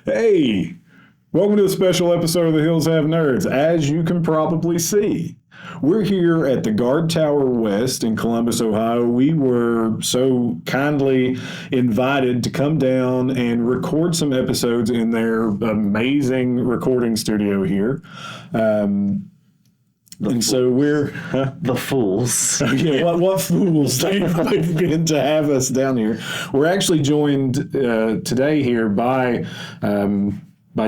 Hey, welcome to a special episode of The Hills Have Nerds. As you can probably see, we're here at the Guardtower West in Columbus, Ohio. We were so kindly invited to come down and record some episodes in their amazing recording studio here. So we're the fools. Yeah, what fools they've been to have us down here. We're actually joined today here by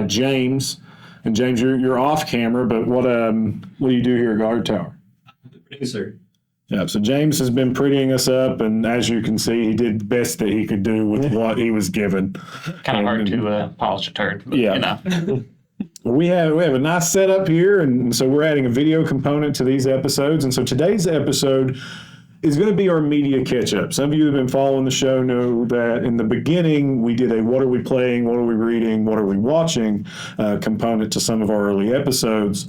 James. And James, you're off camera, but what do you do here at Guardtower? I'm the producer. Yeah, so James has been prettying us up, and as you can see, he did the best that he could do with what he was given. Kind of hard to polish a turd, but, yeah. You know. We have a nice setup here, and so we're adding a video component to these episodes. And so today's episode is going to be our media catch-up. Some of you who have been following the show know that in the beginning we did a what are we playing, what are we reading, what are we watching component to some of our early episodes.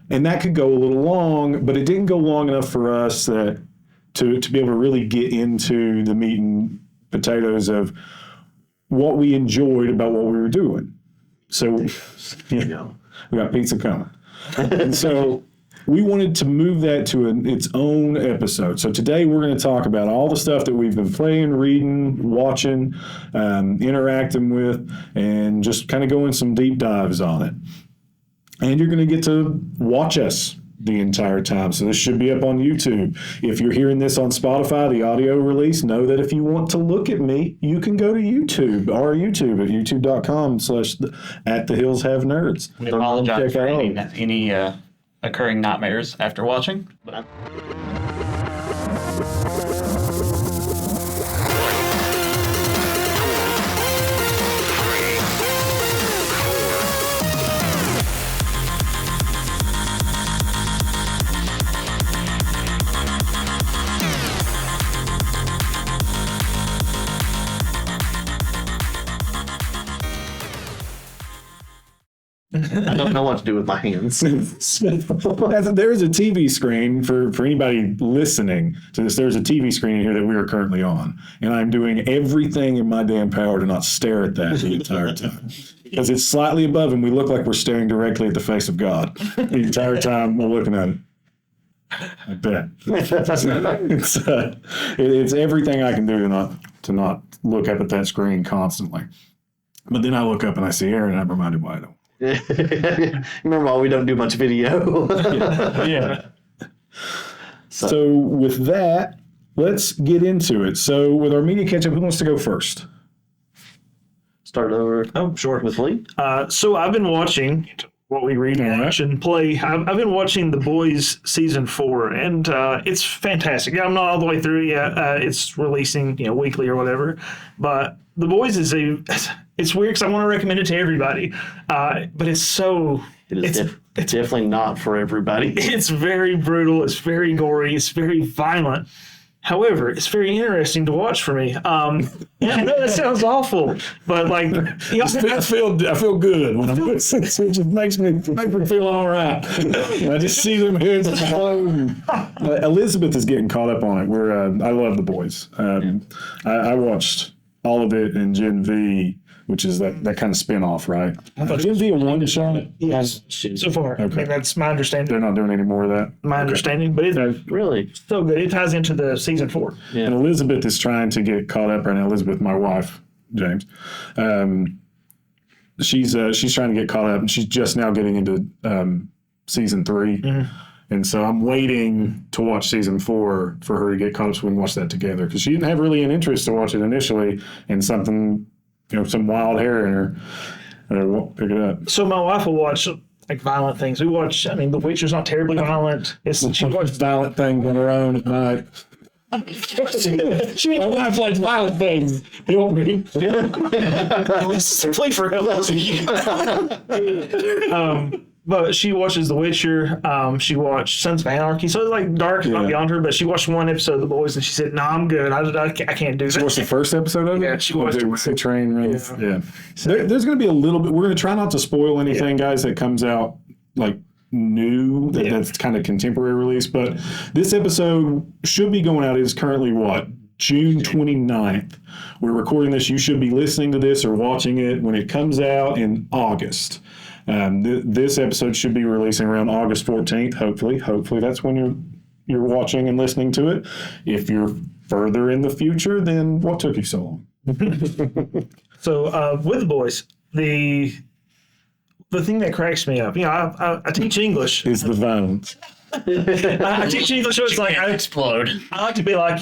And that could go a little long, but it didn't go long enough for us to be able to really get into the meat and potatoes of what we enjoyed about what we were doing. So, we got pizza coming. And so we wanted to move that to its own episode. So today we're going to talk about all the stuff that we've been playing, reading, watching, interacting with, and just kind of going some deep dives on it. And you're going to get to watch us the entire time. So this should be up on YouTube. If you're hearing this on Spotify, the audio release, know that if you want to look at me, you can go to YouTube, our YouTube at youtube.com/@thehillshavenerds. We apologize for any occurring nightmares after watching. I don't know what to do with my hands. There's a TV screen for anybody listening to this. There's a TV screen in here that we are currently on, and I'm doing everything in my damn power to not stare at that the entire time because it's slightly above, and we look like we're staring directly at the face of God the entire time we're looking at it. I bet it's everything I can do to not look up at that screen constantly. But then I look up and I see Aaron, and I'm reminded why I don't. Remember why we don't do much video. Yeah. So with that, let's get into it. So with our media catch-up, who wants to go first? Start over. Oh, sure. With Lee. So I've been watching what we read, watch, and play. I've been watching The Boys season 4, and it's fantastic. I'm not all the way through yet. It's releasing, weekly or whatever. But The Boys it's weird because I want to recommend it to everybody, but it's definitely not for everybody. It's very brutal. It's very gory. It's very violent. However, it's very interesting to watch for me. I know that sounds awful, but I feel good when I'm listening. It just makes me feel all right. I just see them heads explode. Elizabeth is getting caught up on it. I love The Boys. I watched all of it in Gen V, which is that kind of spin-off, right? Gen V a one shot? Yes, so far. Okay. That's my understanding. They're not doing any more of that? My understanding, but it's really so good. It ties into the season 4. Yeah. And Elizabeth is trying to get caught up right now. Elizabeth, my wife, James. She's trying to get caught up, and she's just now getting into season 3. Mm-hmm. And so I'm waiting to watch season 4 for her to get caught up so we can watch that together. Because she didn't have really an interest to watch it initially, and something, some wild hair in her. I won't pick it up. So my wife will watch violent things. We watch, The Witcher's not terribly violent. She watches violent things on her own at night. My wife likes violent things. You want me? Play for help. But she watches The Witcher. She watched Sons of Anarchy. So it's dark, not beyond her. But she watched one episode of The Boys, and she said, "No, I'm good. I can't do that." She watched the first episode of it. Yeah, she watched the train race. Yeah. There's going to be a little bit. We're going to try not to spoil anything, guys, that comes out new. That's kind of contemporary release. But this episode should be going out. It is currently what, June 29th. We're recording this. You should be listening to this or watching it when it comes out in August. This episode should be releasing around August 14th, hopefully. Hopefully that's when you're watching and listening to it. If you're further in the future, then what took you so long? So with the boys, the thing that cracks me up, I teach English. Is the violence. I teach English, so it's like I Explode. like to be like,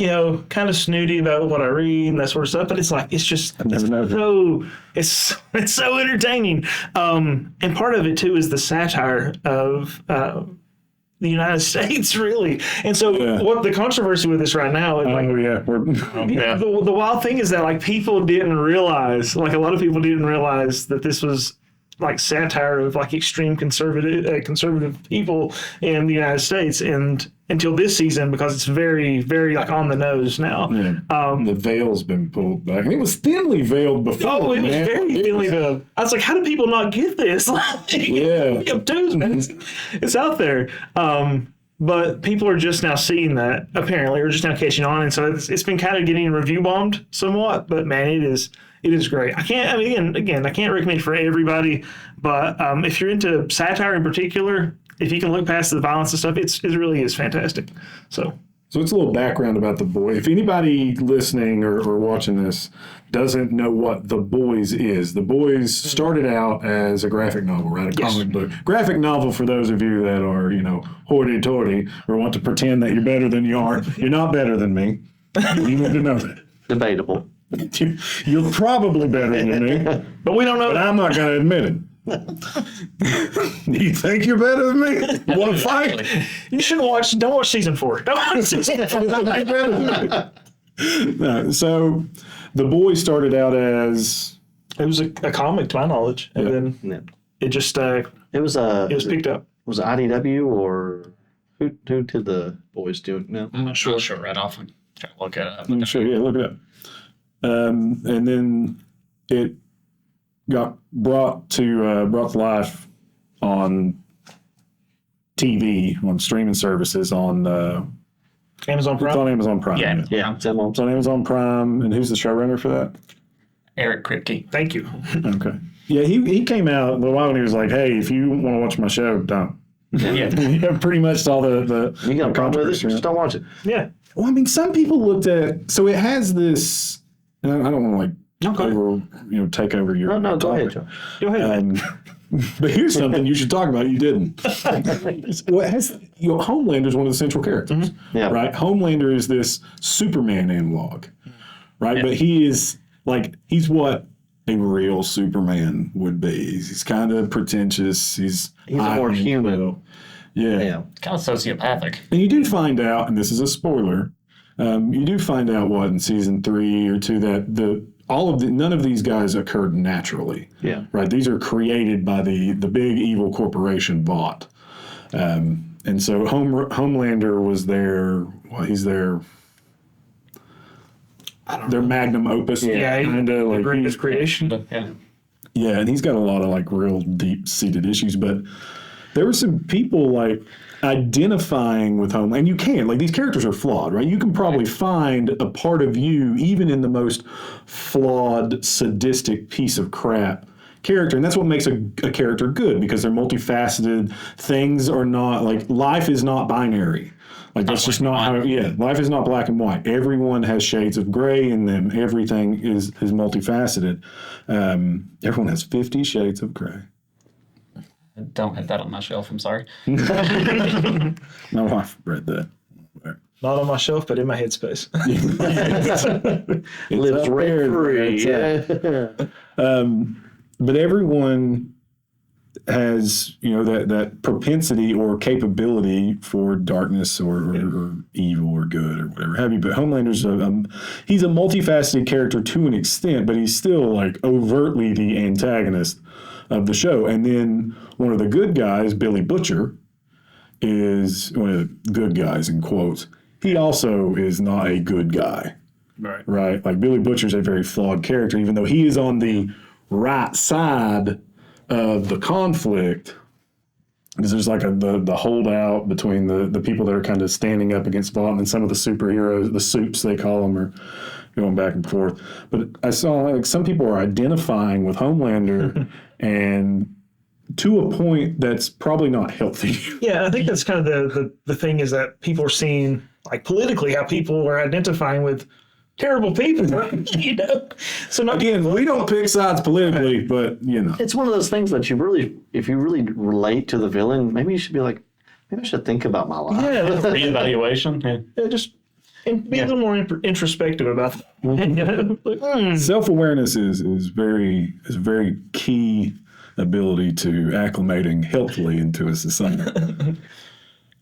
kind of snooty about what I read and that sort of stuff, but it's like, it's just I've never known. it's so entertaining. And part of it too is the satire of the United States, really. And so what the controversy with this right now is Oh, yeah. the wild thing is that like people didn't realize, like a lot of people didn't realize that this was like satire of like extreme conservative people in the United States, and until this season, because it's very, very like on the nose now. The veil's been pulled back. And it was thinly veiled before. Oh, it was very thinly veiled. I was like, how do people not get this? Yeah. Obtuse, man. It's out there. But people are just now seeing that, apparently, or just now catching on. And so it's been kind of getting review bombed somewhat, but man, it is great. I can't recommend it for everybody, but if you're into satire in particular, if you can look past the violence and stuff, it really is fantastic. So it's a little background about The Boys. If anybody listening or watching this doesn't know what The Boys is, The Boys started out as a graphic novel, right? A comic book. Graphic novel, for those of you that are, hoity-toity or want to pretend that you're better than you are. You're not better than me. You need to know that. Debatable. You're probably better than me, but we don't know. but I'm not going to admit it. You think you're better than me? You want to fight? You shouldn't don't watch season 4. Don't watch season 4. No, so The Boys started out as It was a comic, to my knowledge, and then Yeah. it just It was picked up. Was it IDW or who did the boys do it? No. I'm not sure. Right off. Try to look it up. Let me show you. Yeah, look it up. And then it got brought to life on TV, on streaming services, on Amazon it's Prime. on Amazon Prime. Yeah. Yeah. It's on Amazon Prime. And who's the showrunner for that? Eric Kripke. Thank you. Okay. Yeah, he came out a little while and he was like, "Hey, if you want to watch my show, don't." Yeah. Pretty much saw the You got a problem with it? controversy. Just don't watch it. Yeah. Well, I mean, some people looked at so it has this. And I don't want to take over your. No, go ahead, topic. John. Go ahead. But here's something you should talk about. You didn't. Homelander's one of the central characters. Yeah. Right. Homelander is this Superman analog. Right. Yeah. But he's what a real Superman would be. He's kind of pretentious. He's more human. Yeah. Kind of sociopathic. And you do find out, and this is a spoiler, you do find out in season 3 or 2 that none of these guys occurred naturally. Yeah. Right. These are created by the big evil corporation Vought. And so Homelander was he's their magnum opus. Yeah, kind of like greatest creation. But yeah. Yeah, and he's got a lot of real deep-seated issues, but there were some people identifying with Homelander, and you can, these characters are flawed, right? You can probably find a part of you even in the most flawed, sadistic piece of crap character, and that's what makes a character good, because they're multifaceted. Things are not, life is not binary. That's just not how, life is not black and white. Everyone has shades of gray in them. Everything is multifaceted. Everyone has 50 shades of gray. I don't have that on my shelf. I'm sorry. My wife read that. Not on my shelf, but in my headspace. Lives rent free. But everyone has, that propensity or capability for darkness or evil or good or whatever have you. But Homelander's he's a multifaceted character to an extent, but he's still overtly the antagonist of the show. And then one of the good guys, Billy Butcher, is one of the good guys in quotes. He also is not a good guy. Right. Billy Butcher's a very flawed character, even though he is on the right side of the conflict. because there's like the holdout between the people that are kind of standing up against Vought, and then some of the superheroes, the soups they call them, are going back and forth. But I saw like some people are identifying with Homelander, and to a point that's probably not healthy. Yeah, I think that's kind of the thing is that people are seeing, like politically, how people are identifying with terrible people, you know? So not Again, we don't pick sides politically, but you know. It's one of those things that if you really relate to the villain, maybe you should be like, maybe I should think about my life. Yeah, Reevaluation. Yeah. yeah, just and be a little more introspective about it. You know? Like, Self-awareness is a very key ability to acclimating healthily into a society.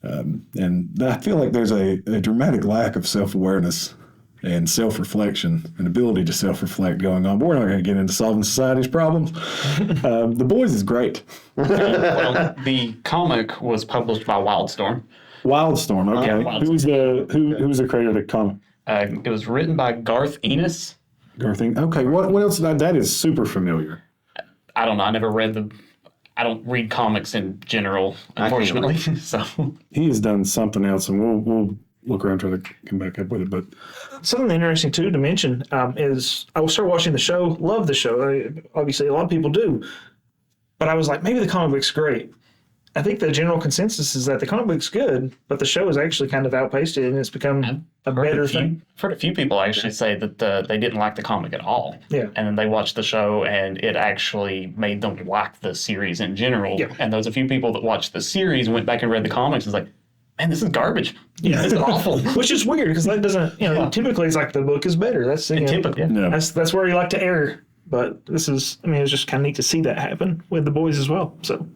And I feel like there's a dramatic lack of self-awareness and self-reflection and ability to self-reflect going on. But we're not going to get into solving society's problems. The Boys is great. Well, the comic was published by Wildstorm. Wildstorm, okay. Wildstorm. Who's the creator of the comic? It was written by Garth Ennis. Garthing. Okay, what else? That is super familiar. I don't know. I never read I don't read comics in general, unfortunately. So He has done something else, and we'll look around try to come back up with it. But something interesting too to mention is I will start watching the show. Love the show. Obviously, a lot of people do, but I was like, maybe the comic book's great. I think the general consensus is that the comic book's good, but the show has actually kind of outpaced it, and it's become a better thing. I've heard a few people actually say that they didn't like the comic at all. Yeah. And then they watched the show, and it actually made them like the series in general. Yeah. And there's a few people that watched the series and went back and read the comics and was like, man, this is garbage. Yeah, This is awful. Which is weird because that doesn't, typically it's like the book is better. That's Typically. yeah. that's where you like to err. But this is, it's just kind of neat to see that happen with the Boys as well. So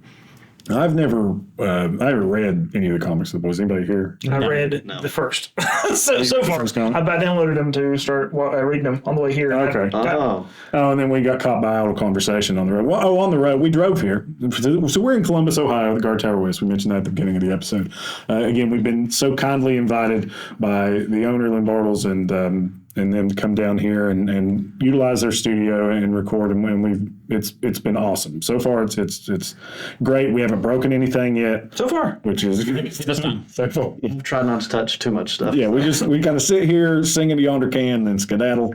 I've never read any of the comics of the Boys. Anybody here? I read the first. so far, First comic? I downloaded them to start reading them on the way here. Okay. Oh, And then we got caught by idle conversation on the road. Well, on the road, we drove here. So we're in Columbus, Ohio, the Guardtower West. We mentioned that at the beginning of the episode. Again, we've been so kindly invited by the owner, Lynn Bartles, and them to come down here and utilize their studio and record. And it's been awesome. So far, it's great. We haven't broken anything yet, So far. which is This time. so far. try not to touch too much stuff. Yeah, we kind of sit here, sing into yonder can, and skedaddle.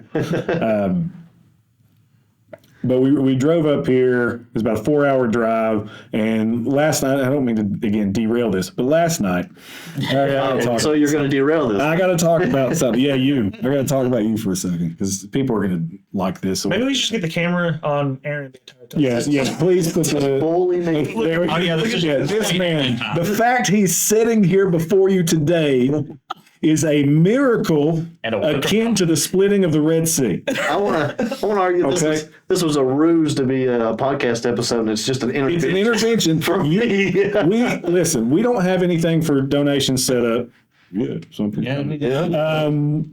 But we drove up here. It was about a 4-hour drive. And last night, I don't mean to, again, derail this, but last night, So you're going to derail this. I got to talk about something. Yeah, you. I got to talk about you for a second because people are going to like this. Maybe we should just get the camera on Aaron the entire time. Yes, please put the... Fully naked. There we go. Oh, yeah, This man, the fact he's sitting here before you today is a miracle And a akin to the splitting of the Red Sea. I want to argue Okay. this was a ruse to be a podcast episode, and it's just an It's intervention. an intervention. For me. We don't have anything for donations set up. Yeah, something. Yeah.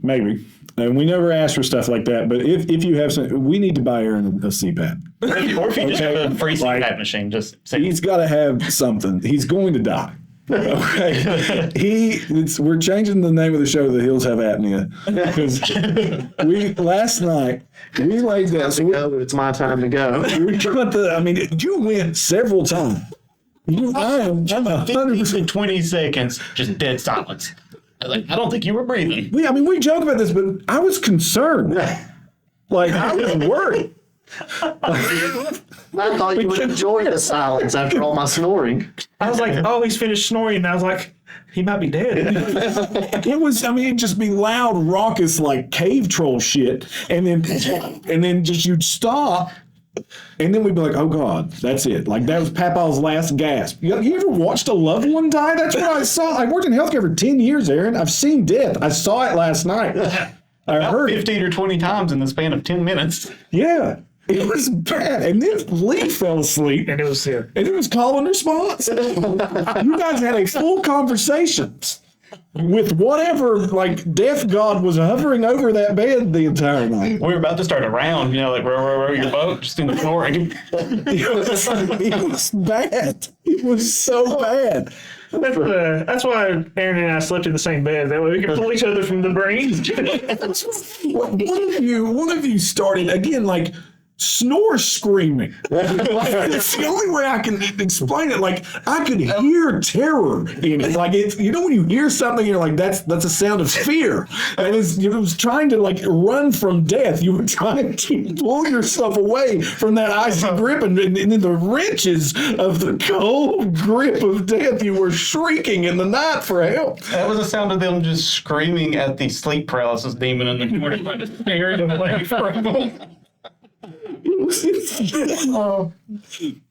Maybe. And we never ask for stuff like that. But if you have some, we need to buy Aaron a CPAP. Or if you just Okay. have a free Like- CPAP machine, just say, He's got to have something. He's going to die. Okay, we're changing the name of the show to The Hills Have Apnea because last night we laid down. So It's my time to go. we got you went several times. I'm 100%. 20 seconds, just dead silence. I don't think you were breathing. We joke about this, but I was concerned. Like I was worried. I thought you would enjoy the silence after all my snoring. I was like, oh, he's finished snoring. And I was like, he might be dead. It was, it'd just be loud, raucous, like cave troll shit. And then just you'd stop. And then we'd be like, oh God, that's it. Like that was Papa's last gasp. You ever watched a loved one die? That's what I saw. I worked in healthcare for 10 years, Aaron. I've seen death. I saw it last night. I heard it. 15 or 20 times in the span of 10 minutes. Yeah. It was bad. And then Lee fell asleep. And it was him. And it was call and response. You guys had a full conversation with whatever death god was hovering over that bed the entire night. We were about to start a round, row your boat, just in the snoring. It was bad. It was so bad. That's why Aaron and I slept in the same bed. That way we could pull each other from the brains. One of you started again, snore screaming. It's the only way I can explain it. Like, I could hear terror in it. Like, it's, you know, when you hear something, you're like, that's a sound of fear. And it was trying to, like, run from death. You were trying to pull yourself away from that icy grip, and in the wrenches of the cold grip of death, you were shrieking in the night for help. That was the sound of them just screaming at the sleep paralysis demon in the corner, trying to scare it away from them.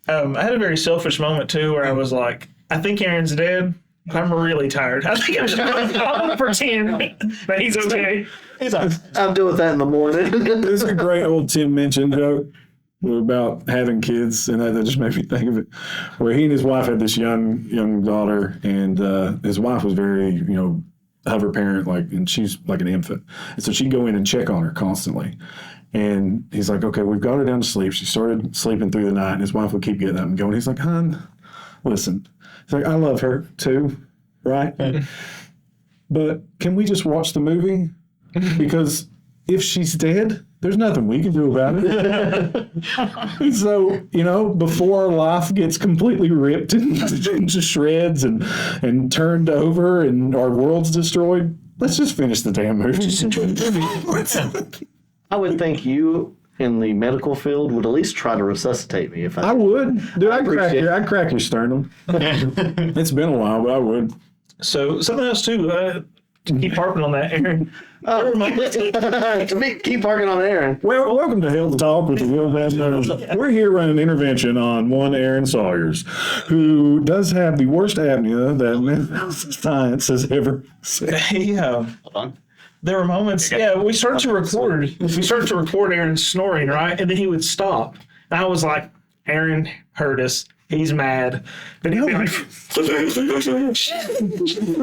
I had a very selfish moment too, where I was like, I think Aaron's dead. I'm really tired. I think I'm gonna pretend that he's okay. I'll deal with that in the morning. This is a great old Tim Minchin joke about having kids, and that just made me think of it. Where he and his wife had this young daughter, and his wife was very, hover parent, and she's like an infant, and so she'd go in and check on her constantly. And he's like, okay, we've got her down to sleep. She started sleeping through the night, and his wife would keep getting up and going. He's like, hon, listen. He's like, I love her too, right? But can we just watch the movie? Because if she's dead, there's nothing we can do about it. So, before our life gets completely ripped into shreds and turned over and our world's destroyed, let's just finish the damn movie. Just enjoy the movie. I would think you in the medical field would at least try to resuscitate me if I would. Dude, I'd appreciate crack your sternum. It's been a while, but I would. So something else too. Keep harping on that, Aaron. Keep parking on Aaron. Well, welcome to Hell Talk with the Real Bad Nerds. We're here running an intervention on one Aaron Sawyers, who does have the worst apnea that science has ever seen. Hold on. There were moments, we started to record Aaron snoring, right? And then he would stop. And I was like, Aaron heard us. He's mad. Then he'd be like,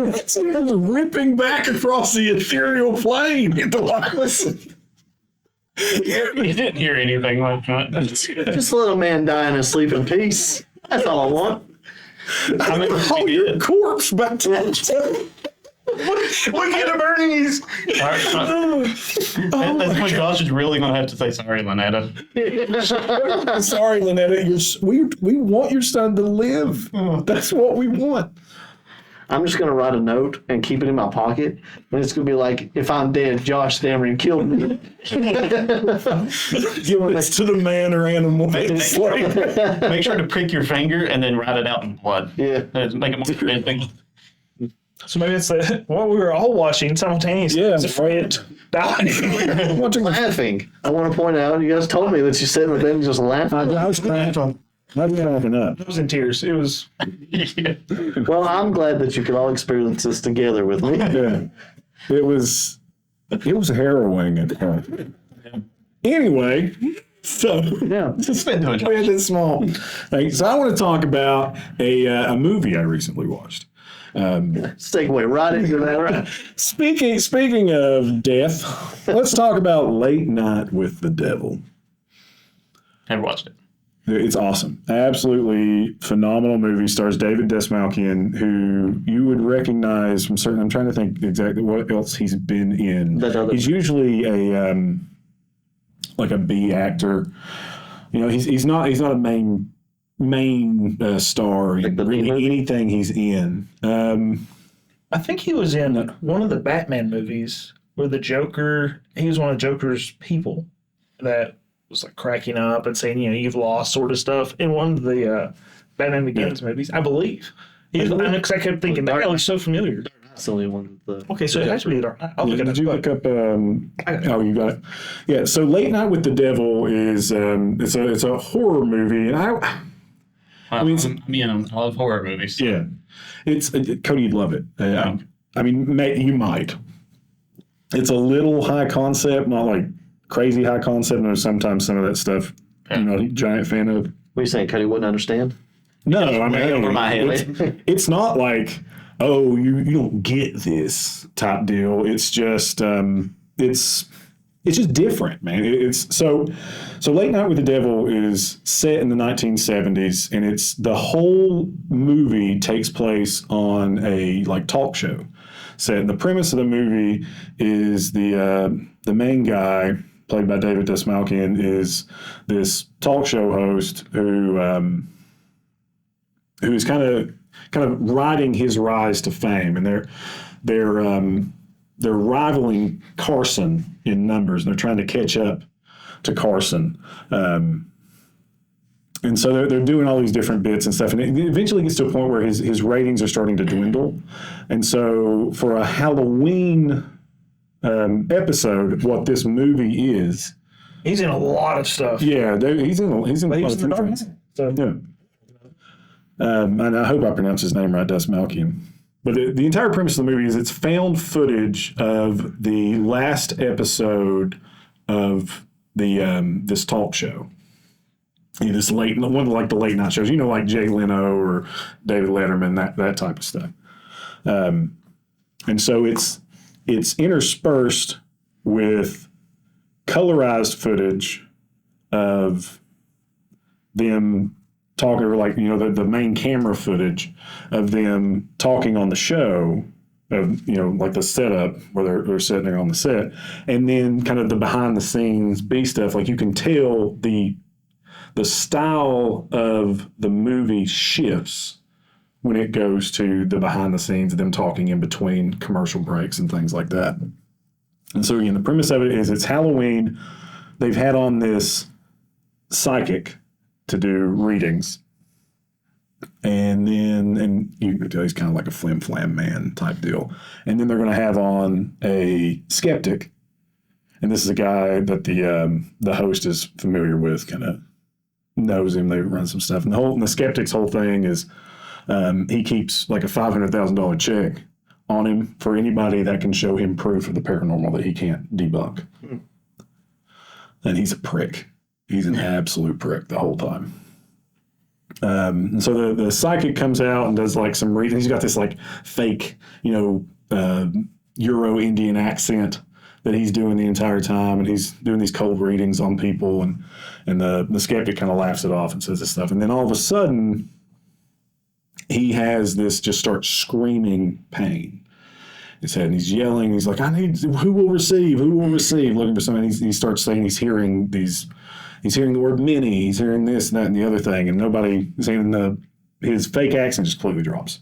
it's ripping back across the ethereal plane. Listen. You didn't hear anything like that. Just let a man die in his sleep in peace. That's all I want. I mean, your corpse back to look at him, Ernie's. That's when Josh is really going to have to say sorry, Lynetta. Sorry, Lynetta. We want your son to live. That's what we want. I'm just going to write a note and keep it in my pocket. And it's going to be like, if I'm dead, Josh Dameron killed me. Give this to the man or animal. Make sure to prick your finger and then write it out in blood. Yeah. Make it more convincing. So maybe it's what we were all watching simultaneously. Yeah. I was afraid to die. Laughing. I want to point out, you guys told me that you sat in the bed and just laughed. I was cracking up. I was in tears. It was. Well, I'm glad that you could all experience this together with me. Yeah. It was harrowing. Anyway, so Yeah. It's been doing we had this small thing. So I want to talk about a movie I recently watched. Segue right into that. Right? Speaking of death, let's talk about Late Night with the Devil. Never watched it. It's awesome. Absolutely phenomenal movie. Stars David Desmalkian, who you would recognize from certain. I'm trying to think exactly what else he's been in. He's usually a B actor. He's not a main star in really anything he's in. I think he was in one of the Batman movies where the Joker. He was one of Joker's people that was like cracking up and saying, you've lost, sort of stuff, in one of the Batman Begins movies, I believe. Because I kept thinking that guy looks so familiar. That's the only one. Okay, so it has to be Dark Knight. Did you look up? Oh, you got it. Yeah. So Late Night with the Devil is it's a horror movie, and I love horror movies. Yeah, it's Cody, you'd love it. You might. It's a little high concept, not like crazy high concept. And sometimes some of that stuff, giant fan of. What are you saying, Cody wouldn't understand? No, over my head. It's not like, oh, you don't get this type deal. It's just it's just different, man. It's so Late Night with the Devil is set in the 1970s, and it's the whole movie takes place on a talk show set. And the premise of the movie is the main guy played by David Desmalkian, is this talk show host who is kind of riding his rise to fame, and they're rivaling Carson in numbers, and they're trying to catch up to Carson. And so they're doing all these different bits and stuff, and it eventually gets to a point where his ratings are starting to dwindle. And so for a Halloween episode, what this movie is, He's in a lot of stuff. yeah, he's in He's in the dark. So, yeah. And I hope I pronounce his name right, Desmalkian. But the entire premise of the movie is it's found footage of the last episode of the this talk show. This one of like the late night shows, like Jay Leno or David Letterman, that type of stuff. And so it's interspersed with colorized footage of them talking, or like, the main camera footage of them talking on the show, of, like the setup where they're sitting there on the set, and then kind of the behind the scenes B stuff. Like you can tell the style of the movie shifts when it goes to the behind the scenes of them talking in between commercial breaks and things like that. And so again, the premise of it is it's Halloween. They've had on this psychic to do readings. And you can tell he's kind of like a flim flam man type deal. And then they're going to have on a skeptic. And this is a guy that the host is familiar with, kind of knows him. They run some stuff. And the skeptic's whole thing is he keeps like a $500,000 check on him for anybody that can show him proof of the paranormal that he can't debunk. And he's a prick. He's an absolute prick the whole time. And so the psychic comes out and does like some reading. He's got this like fake, Euro Indian accent that he's doing the entire time, and he's doing these cold readings on people, and the skeptic kind of laughs it off and says this stuff. And then all of a sudden, he has this, just starts screaming pain. His head, and he's yelling. He's like, who will receive, looking for something. He starts saying he's hearing the word many, he's hearing this and that and the other thing, and nobody is saying his fake accent just completely drops.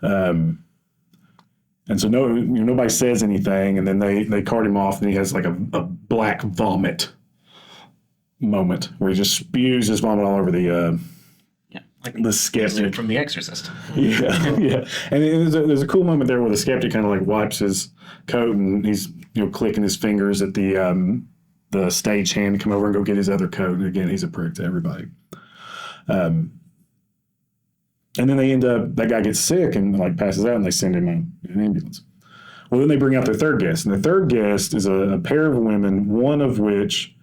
And so nobody says anything, and then they cart him off, and he has like a black vomit moment where he just spews his vomit all over the skeptic from The Exorcist. Yeah. And there's a cool moment there where the skeptic kind of like wipes his coat, and he's clicking his fingers at the stagehand to come over and go get his other coat. And again, he's a prick to everybody. And then they end up, that guy gets sick and like passes out, and they send him in an ambulance. Well, then they bring out their third guest, and the third guest is a pair of women, one of which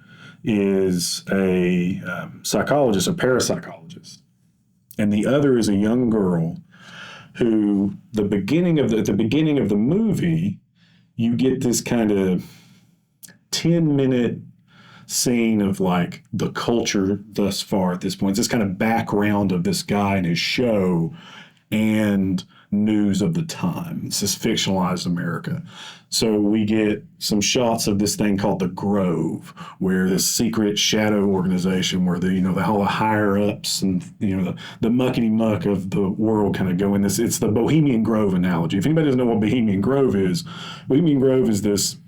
is a psychologist, a parapsychologist, and the other is a young girl who, at the beginning of the movie, you get this kind of 10-minute scene of like the culture thus far at this point. It's this kind of background of this guy and his show and news of the time. It's this fictionalized America. So we get some shots of this thing called the Grove, where this secret shadow organization where the whole higher ups and the muckety muck of the world kind of go in this. It's the Bohemian Grove analogy. If anybody doesn't know what Bohemian Grove is this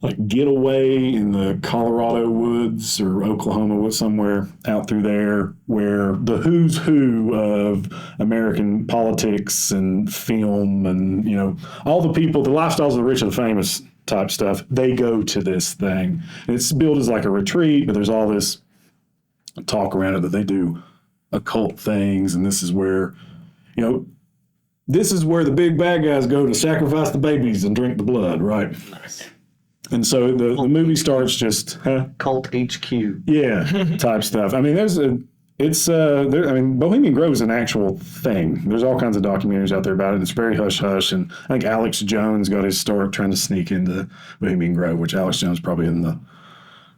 like getaway in the Colorado woods or Oklahoma, somewhere out through there, where the who's who of American politics and film and, all the people, the lifestyles of the rich and the famous type stuff, they go to this thing. And it's billed as like a retreat, but there's all this talk around it that they do occult things. And this is where, the big bad guys go to sacrifice the babies and drink the blood, right? Nice. And so the movie starts just Cult HQ. Yeah, type stuff. I mean, Bohemian Grove is an actual thing. There's all kinds of documentaries out there about it. It's very hush hush, and I think Alex Jones got his start trying to sneak into Bohemian Grove, which Alex Jones probably in the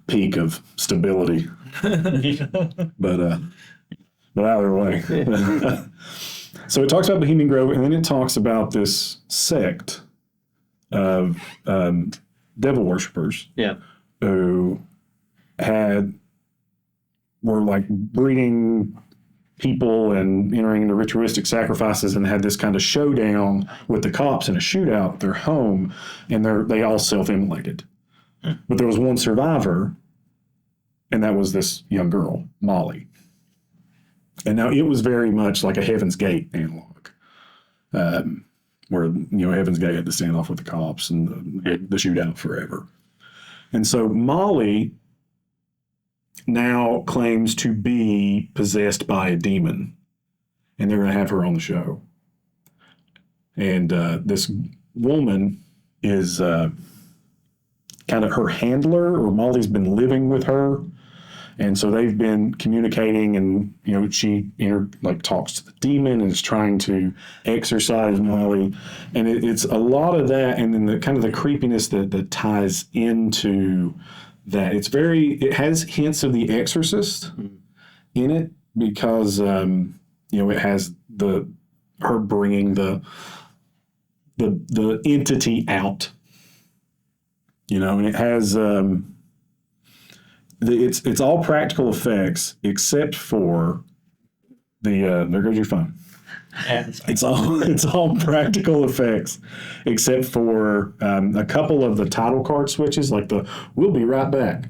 peak of stability. But either way. So it talks about Bohemian Grove, and then it talks about this sect of devil worshippers Yeah. who were like breeding people and entering into ritualistic sacrifices and had this kind of showdown with the cops in a shootout at their home, and they all self-immolated. But there was one survivor, and that was this young girl, Molly. And now it was very much like a Heaven's Gate analog, where Heaven's Gate had to stand off with the cops and the shootout forever. And so Molly now claims to be possessed by a demon, and they're going to have her on the show. And this woman is kind of her handler, or Molly's been living with her. And so they've been communicating, and she talks to the demon and is trying to exorcise Molly, and it's a lot of that, and then the kind of the creepiness that ties into that. It has hints of The Exorcist in it, because it has her bringing the entity out, and it has. It's all practical effects except for there goes your phone. It's all practical effects except for a couple of the title card switches, like the "we'll be right back,"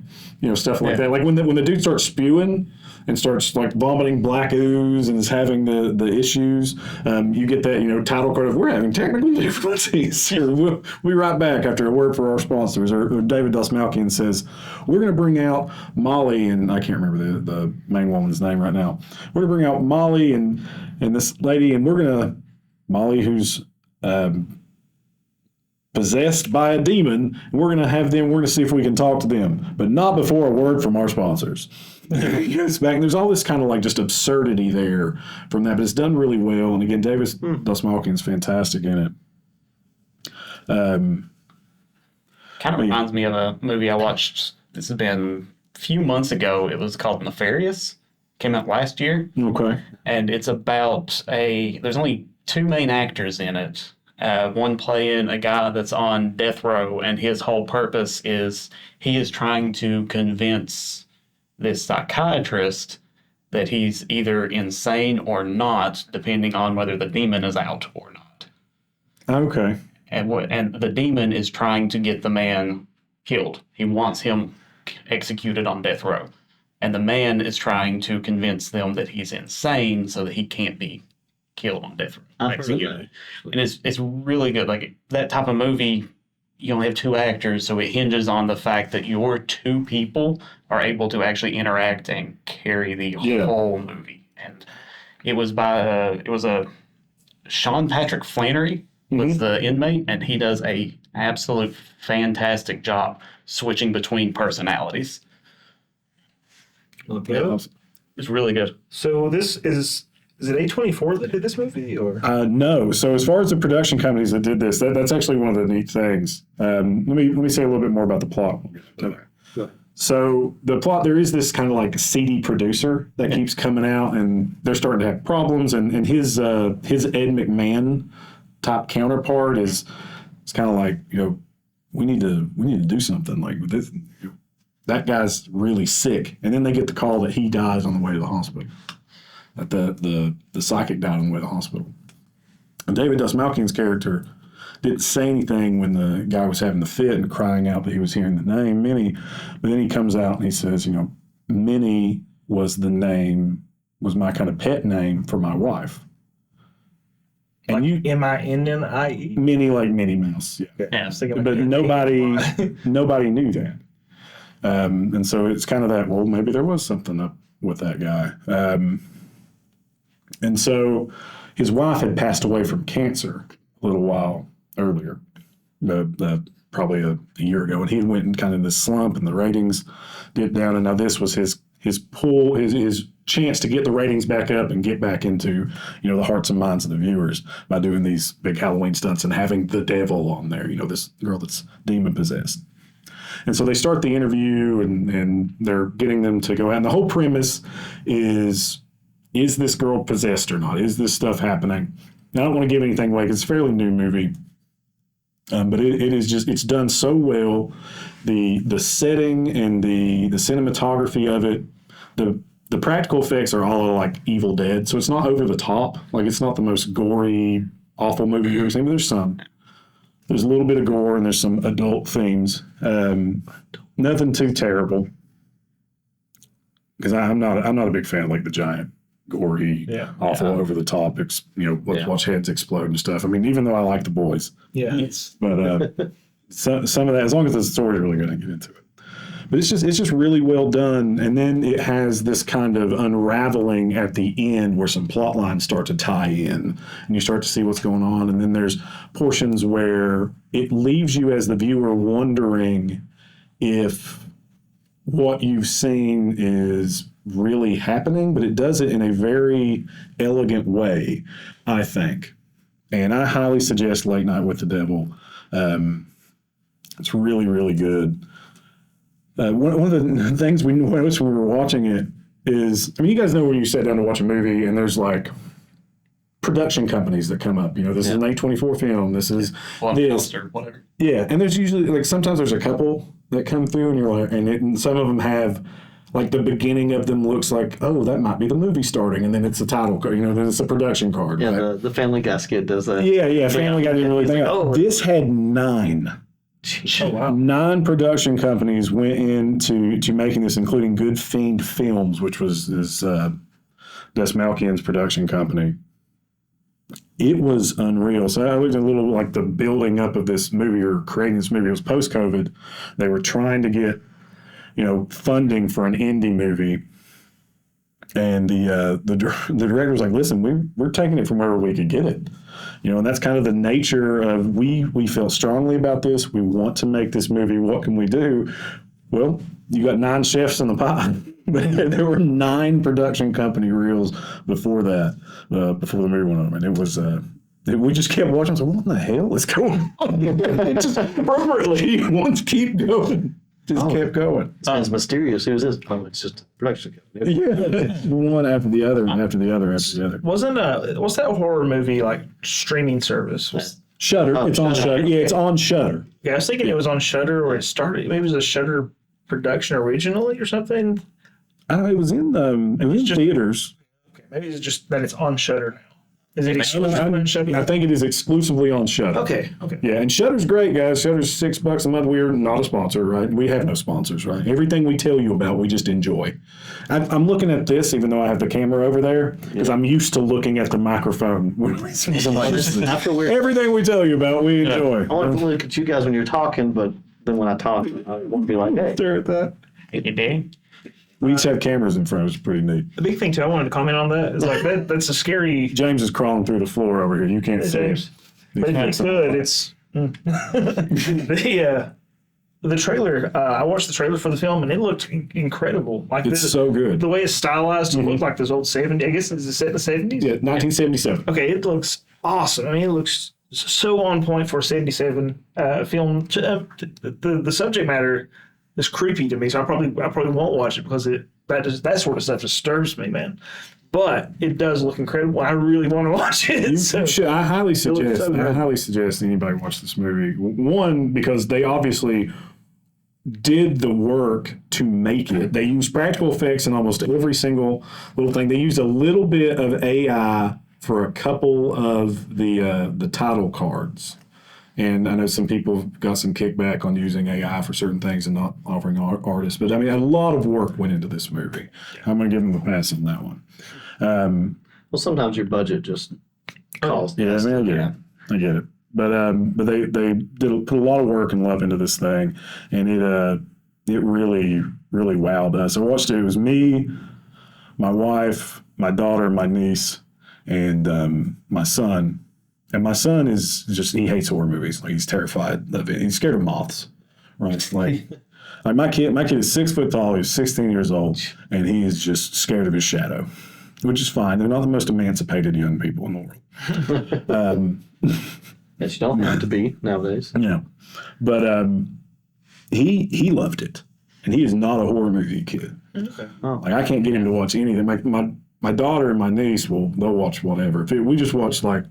stuff like that. Like when the dude starts spewing and starts like vomiting black ooze and is having the issues, you get that title card of "we're having technical difficulties." We'll be right back after a word for our sponsors. Or David Dosmalkian says, "We're going to bring out Molly," and I can't remember the main woman's name right now. We're going to bring out Molly and this lady, and Molly, who's possessed by a demon, and we're going to see if we can talk to them, but not before a word from our sponsors. There's all this kind of like just absurdity there from that, but it's done really well. And again, David Dosmalkian's fantastic in it. Kind of reminds me of a movie I watched. This has been a few months ago. It was called Nefarious. Came out last year. Okay. And it's about there's only two main actors in it. One playing a guy that's on death row, and his whole purpose is he is trying to convince this psychiatrist that he's either insane or not, depending on whether the demon is out or not. Okay. And the demon is trying to get the man killed. He wants him executed on death row. And the man is trying to convince them that he's insane so that he can't be killed on death row. Executed. And it's really good. Like that type of movie, you only have two actors, so it hinges on the fact that your two people are able to actually interact and carry the whole movie. And it was a Sean Patrick Flannery was the inmate, and he does a absolute fantastic job switching between personalities. It's really good. So this is it A24 that did this movie, or? No. So as far as the production companies that did this, that's actually one of the neat things. Let me say a little bit more about the plot. So the plot, there is this kind of like seedy producer that keeps coming out, and they're starting to have problems. And his Ed McMahon type counterpart is it's kind of like we need to do something like with this. That guy's really sick, and then they get the call that he dies on the way to the hospital. That the psychic died on the way to the hospital. And David Dosmalkian's character didn't say anything when the guy was having the fit and crying out that he was hearing the name Minnie. But then he comes out and he says, Minnie was my kind of pet name for my wife. And like MINNIE? Minnie, like Minnie Mouse. Yeah. Yeah, But nobody knew that. And so it's kind of that, well, maybe there was something up with that guy. And so his wife had passed away from cancer a little while earlier, probably a year ago, and he went in kind of this slump, and the ratings dipped down. And now this was his chance to get the ratings back up and get back into the hearts and minds of the viewers by doing these big Halloween stunts and having the devil on there. This girl that's demon possessed. And so they start the interview, and they're getting them to go out. And the whole premise is this girl possessed or not? Is this stuff happening? Now, I don't want to give anything away because it's a fairly new movie. But it is just, it's done so well. The setting and the cinematography of it, the practical effects are all like Evil Dead, so it's not over the top. Like, it's not the most gory, awful movie you've ever seen, but there's a little bit of gore and there's some adult themes. Nothing too terrible, because I'm not a big fan of like the giant, gory, awful, over the top. Let's watch heads explode and stuff. I mean, even though I like The Boys, but some of that, as long as the story's really good, I get into it. But it's just really well done, and then it has this kind of unraveling at the end where some plot lines start to tie in, and you start to see what's going on. And then there's portions where it leaves you as the viewer wondering if what you've seen is really happening, but it does it in a very elegant way, I think. And I highly suggest Late Night with the Devil. It's really, really good. One of the things we noticed when we were watching it is, I mean, you guys know when you sit down to watch a movie and there's like production companies that come up. This is an A24 film. This is this, or whatever. Yeah, and there's usually like sometimes there's a couple that come through, and you're like, and some of them have like the beginning of them looks like, oh, that might be the movie starting, and then it's a title card. Then it's a production card. Yeah, right? the Family Guy skit does that. Yeah. Family Guy didn't really think. Oh, this had 9. Oh, wow. 9 production companies went into making this, including Good Fiend Films, which was Des Malkian's production company. It was unreal. So I looked at a little like the building up of this movie or creating this movie. It was post-COVID. They were trying to get, funding for an indie movie. And the director was like, listen, we're taking it from wherever we could get it. And that's kind of the nature of, we felt strongly about this. We want to make this movie. What can we do? Well, you got 9 chefs in the pot. But there were 9 production company reels before that, before the movie went on. And it was, we just kept watching. So what in the hell is going on? It just appropriately wants keep going. Just kept going. Sounds mysterious. Who's this? Oh, it's just a production company. Yeah, one after the other, and after the other, after the other. What's that horror movie like streaming service? Shudder. It's on Shudder. Yeah, it's on Shudder. Yeah, I was thinking it was on Shudder, or it started. Maybe it was a Shudder production originally or something. I don't know. It was in theaters. Okay, maybe it's just that it's on Shudder now. Is it exclusively on Shudder? I think it is exclusively on Shudder. Okay. Yeah, and Shudder's great, guys. Shudder's $6 a month. We're not a sponsor, right? We have no sponsors, right? Everything we tell you about, we just enjoy. I'm looking at this, even though I have the camera over there, because I'm used to looking at the microphone. Everything we tell you about, we enjoy. I want to look at you guys when you're talking, but then when I talk, I won't be like, hey. Stare at that. Hey. We each have cameras in front. It's pretty neat. The big thing too, I wanted to comment on that is like that's a scary. James is crawling through the floor over here. You can't see him. But if you could, it's the trailer. I watched the trailer for the film and it looked incredible. Like It's so good. The way it's stylized, it looked like those old 70s. I guess it's set in the 70s. Yeah, 1977. Okay, it looks awesome. I mean, it looks so on point for a 77 film. The subject matter is creepy to me, so I probably won't watch it because that sort of stuff disturbs me, man. But it does look incredible. I really want to watch it. You should. I highly suggest anybody watch this movie. One, because they obviously did the work to make it. They used practical effects in almost every single little thing. They used a little bit of AI for a couple of the title cards. And I know some people got some kickback on using AI for certain things and not offering artists. But I mean, a lot of work went into this movie. I'm going to give them a pass on that one. Well, sometimes your budget just calls. Yeah, I mean, I get it. But they put a lot of work and love into this thing, and it really, really wowed us. I watched it. It was me, my wife, my daughter, my niece, and my son. And my son is just, he hates horror movies. Like, he's terrified of it. He's scared of moths, right? Like my kid is 6 foot tall. He's 16 years old, and he is just scared of his shadow, which is fine. They're not the most emancipated young people in the world. Yes, you don't have to be nowadays. Yeah. But he loved it, and he is not a horror movie kid. Okay. Like, I can't get him to watch anything. My daughter and my niece they'll watch whatever. We just watch, like,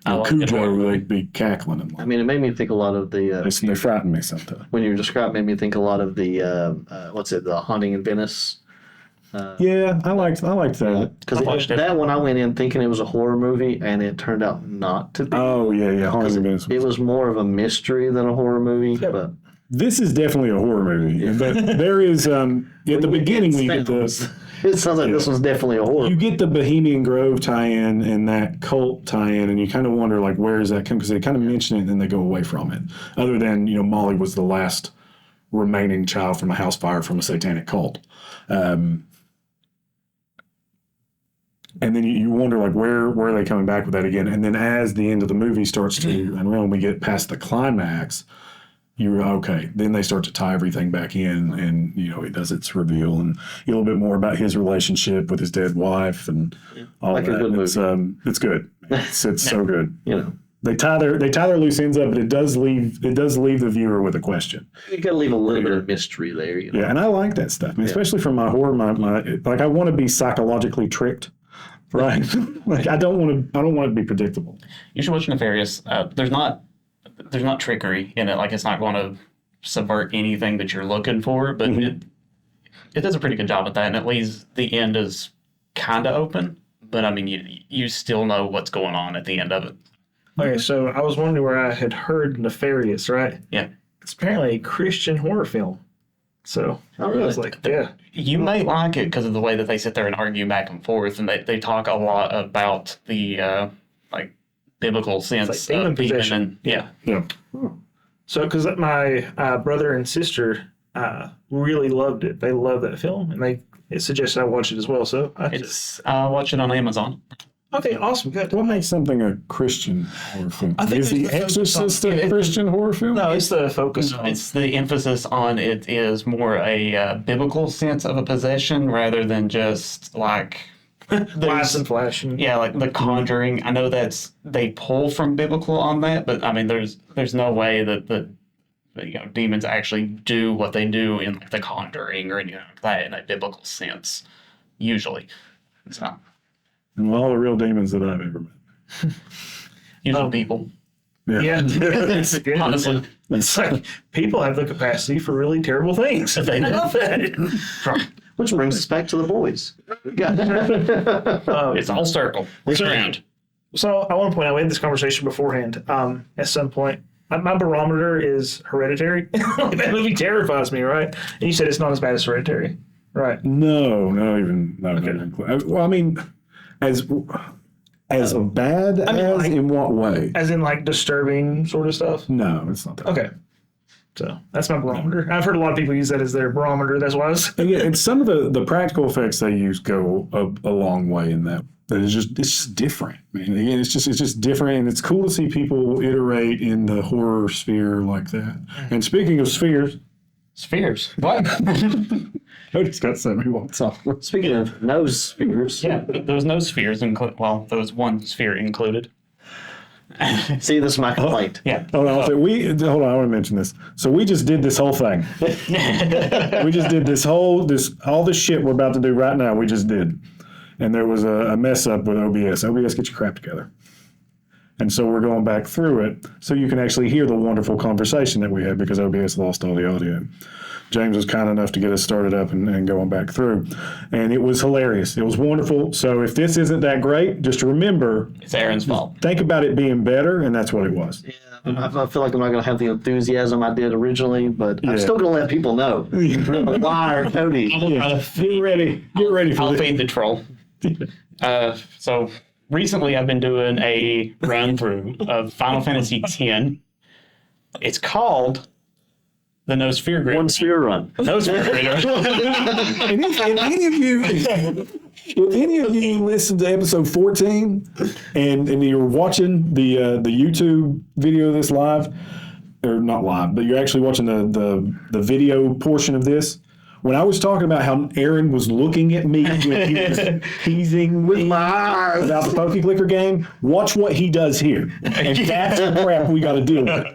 I like it Cujo, more. they'd be cackling and I mean, it made me think a lot of the they frighten me sometimes. when you describe, made me think a lot of the the Haunting in Venice. Yeah, I liked that. Because watched it. that one I went in thinking it was a horror movie, and it turned out not to be. Oh yeah, Haunting in Venice. It was more of a mystery than a horror movie. But This is definitely a horror movie, but there is at the beginning when you get the it sounds like this was definitely a horror. you get the Bohemian Grove tie-in and that cult tie-in, and you kind of wonder like where does that come? Because they kind of mention it and then they go away from it. Other than Molly was the last remaining child from a house fire from a satanic cult, and then you wonder like where are they coming back with that again? And then as the end of the movie starts to unravel, and we get past the climax. You're okay. Then they start to tie everything back in, and it does its reveal, and a little bit more about his relationship with his dead wife, and all Like a that. good movie. It's good. It's so good. You They tie their loose ends up, but it does leave the viewer with a question. got to leave a little bit of mystery there. Yeah, and I like that stuff, especially from my horror. My like I want to be psychologically tricked, right? Like I don't want to be predictable. You should watch Nefarious. There's not trickery in it. Like it's not going to subvert anything that you're looking for, but it does a pretty good job at that. And at least the end is kind of open, but I mean, you still know what's going on at the end of it. Okay, so I was wondering where I had heard Nefarious, right? Yeah. It's apparently a Christian horror film. So Oh, really? I was like, yeah. You may like it because of the way that they sit there and argue back and forth, and they talk a lot about the like biblical sense demon of demon possession. and yeah. Yeah. So, because my brother and sister really loved it. They love that film, and they suggested I watch it as well. So, It's watch it on Amazon. okay, awesome, good. What makes something a Christian horror film? I think Is The there's the focus on- Exorcist a Christian horror film? No, it's the focus on. It's the emphasis on it is more a biblical sense of a possession rather than just like Glass and flash. And, yeah, like The Conjuring. I know they pull from biblical on that, but I mean, there's no way that demons actually do what they do in like The Conjuring or anything like that in a biblical sense. Usually, so And all the real demons that I've ever met. usually people. Yeah. Yeah. Honestly, It's like people have the capacity for really terrible things. They do. I love that. Which brings us back to the boys. it's all circle. It's around. So I want to point out, we had this conversation beforehand. At some point, my barometer is Hereditary. That movie terrifies me, right? And you said it's not as bad as Hereditary, right? No, not even close. Well, I mean, as bad as like- in what way? As in like disturbing sort of stuff. No, it's not that. Okay. So that's my barometer. I've heard a lot of people use that as their barometer. That's why I was. And, yeah, and some of the practical effects they use go a long way in that. That it's just different. I mean, again, it's just different, and it's cool to see people iterate in the horror sphere like that. And speaking of spheres, Spheres. What? Cody's got something he wants off. Speaking of nose spheres, Yeah, there was no spheres included. Well, there was one sphere included. see, this is my complaint. Yeah. Hold on, hold on. I want to mention this. So we just did this whole thing. We just did all this shit we're about to do right now. We just did, and there was a mess up with OBS. OBS, get your crap together. And so we're going back through it so you can actually hear the wonderful conversation that we had because OBS lost all the audio. James was kind enough to get us started up and going back through. And it was hilarious. It was wonderful. So if this isn't that great, just remember, It's Aaron's fault. think about it being better, and that's what it was. I feel like I'm not going to have the enthusiasm I did originally, but I'm Yeah. still going to let people know. Liar, Cody. Get ready. Get ready for I'll this. feed the troll. So recently I've been doing a run through of Final Fantasy X. It's called the No Sphere Grid. One sphere run. No Sphere Grid. And if any of you listen to episode 14 and you're watching the YouTube video of this live, or not live, but you're actually watching the video portion of this, when I was talking about how Aaron was looking at me when he was teasing with my eyes about the Poke Clicker game, watch what he does here. And that's the crap we got to deal with.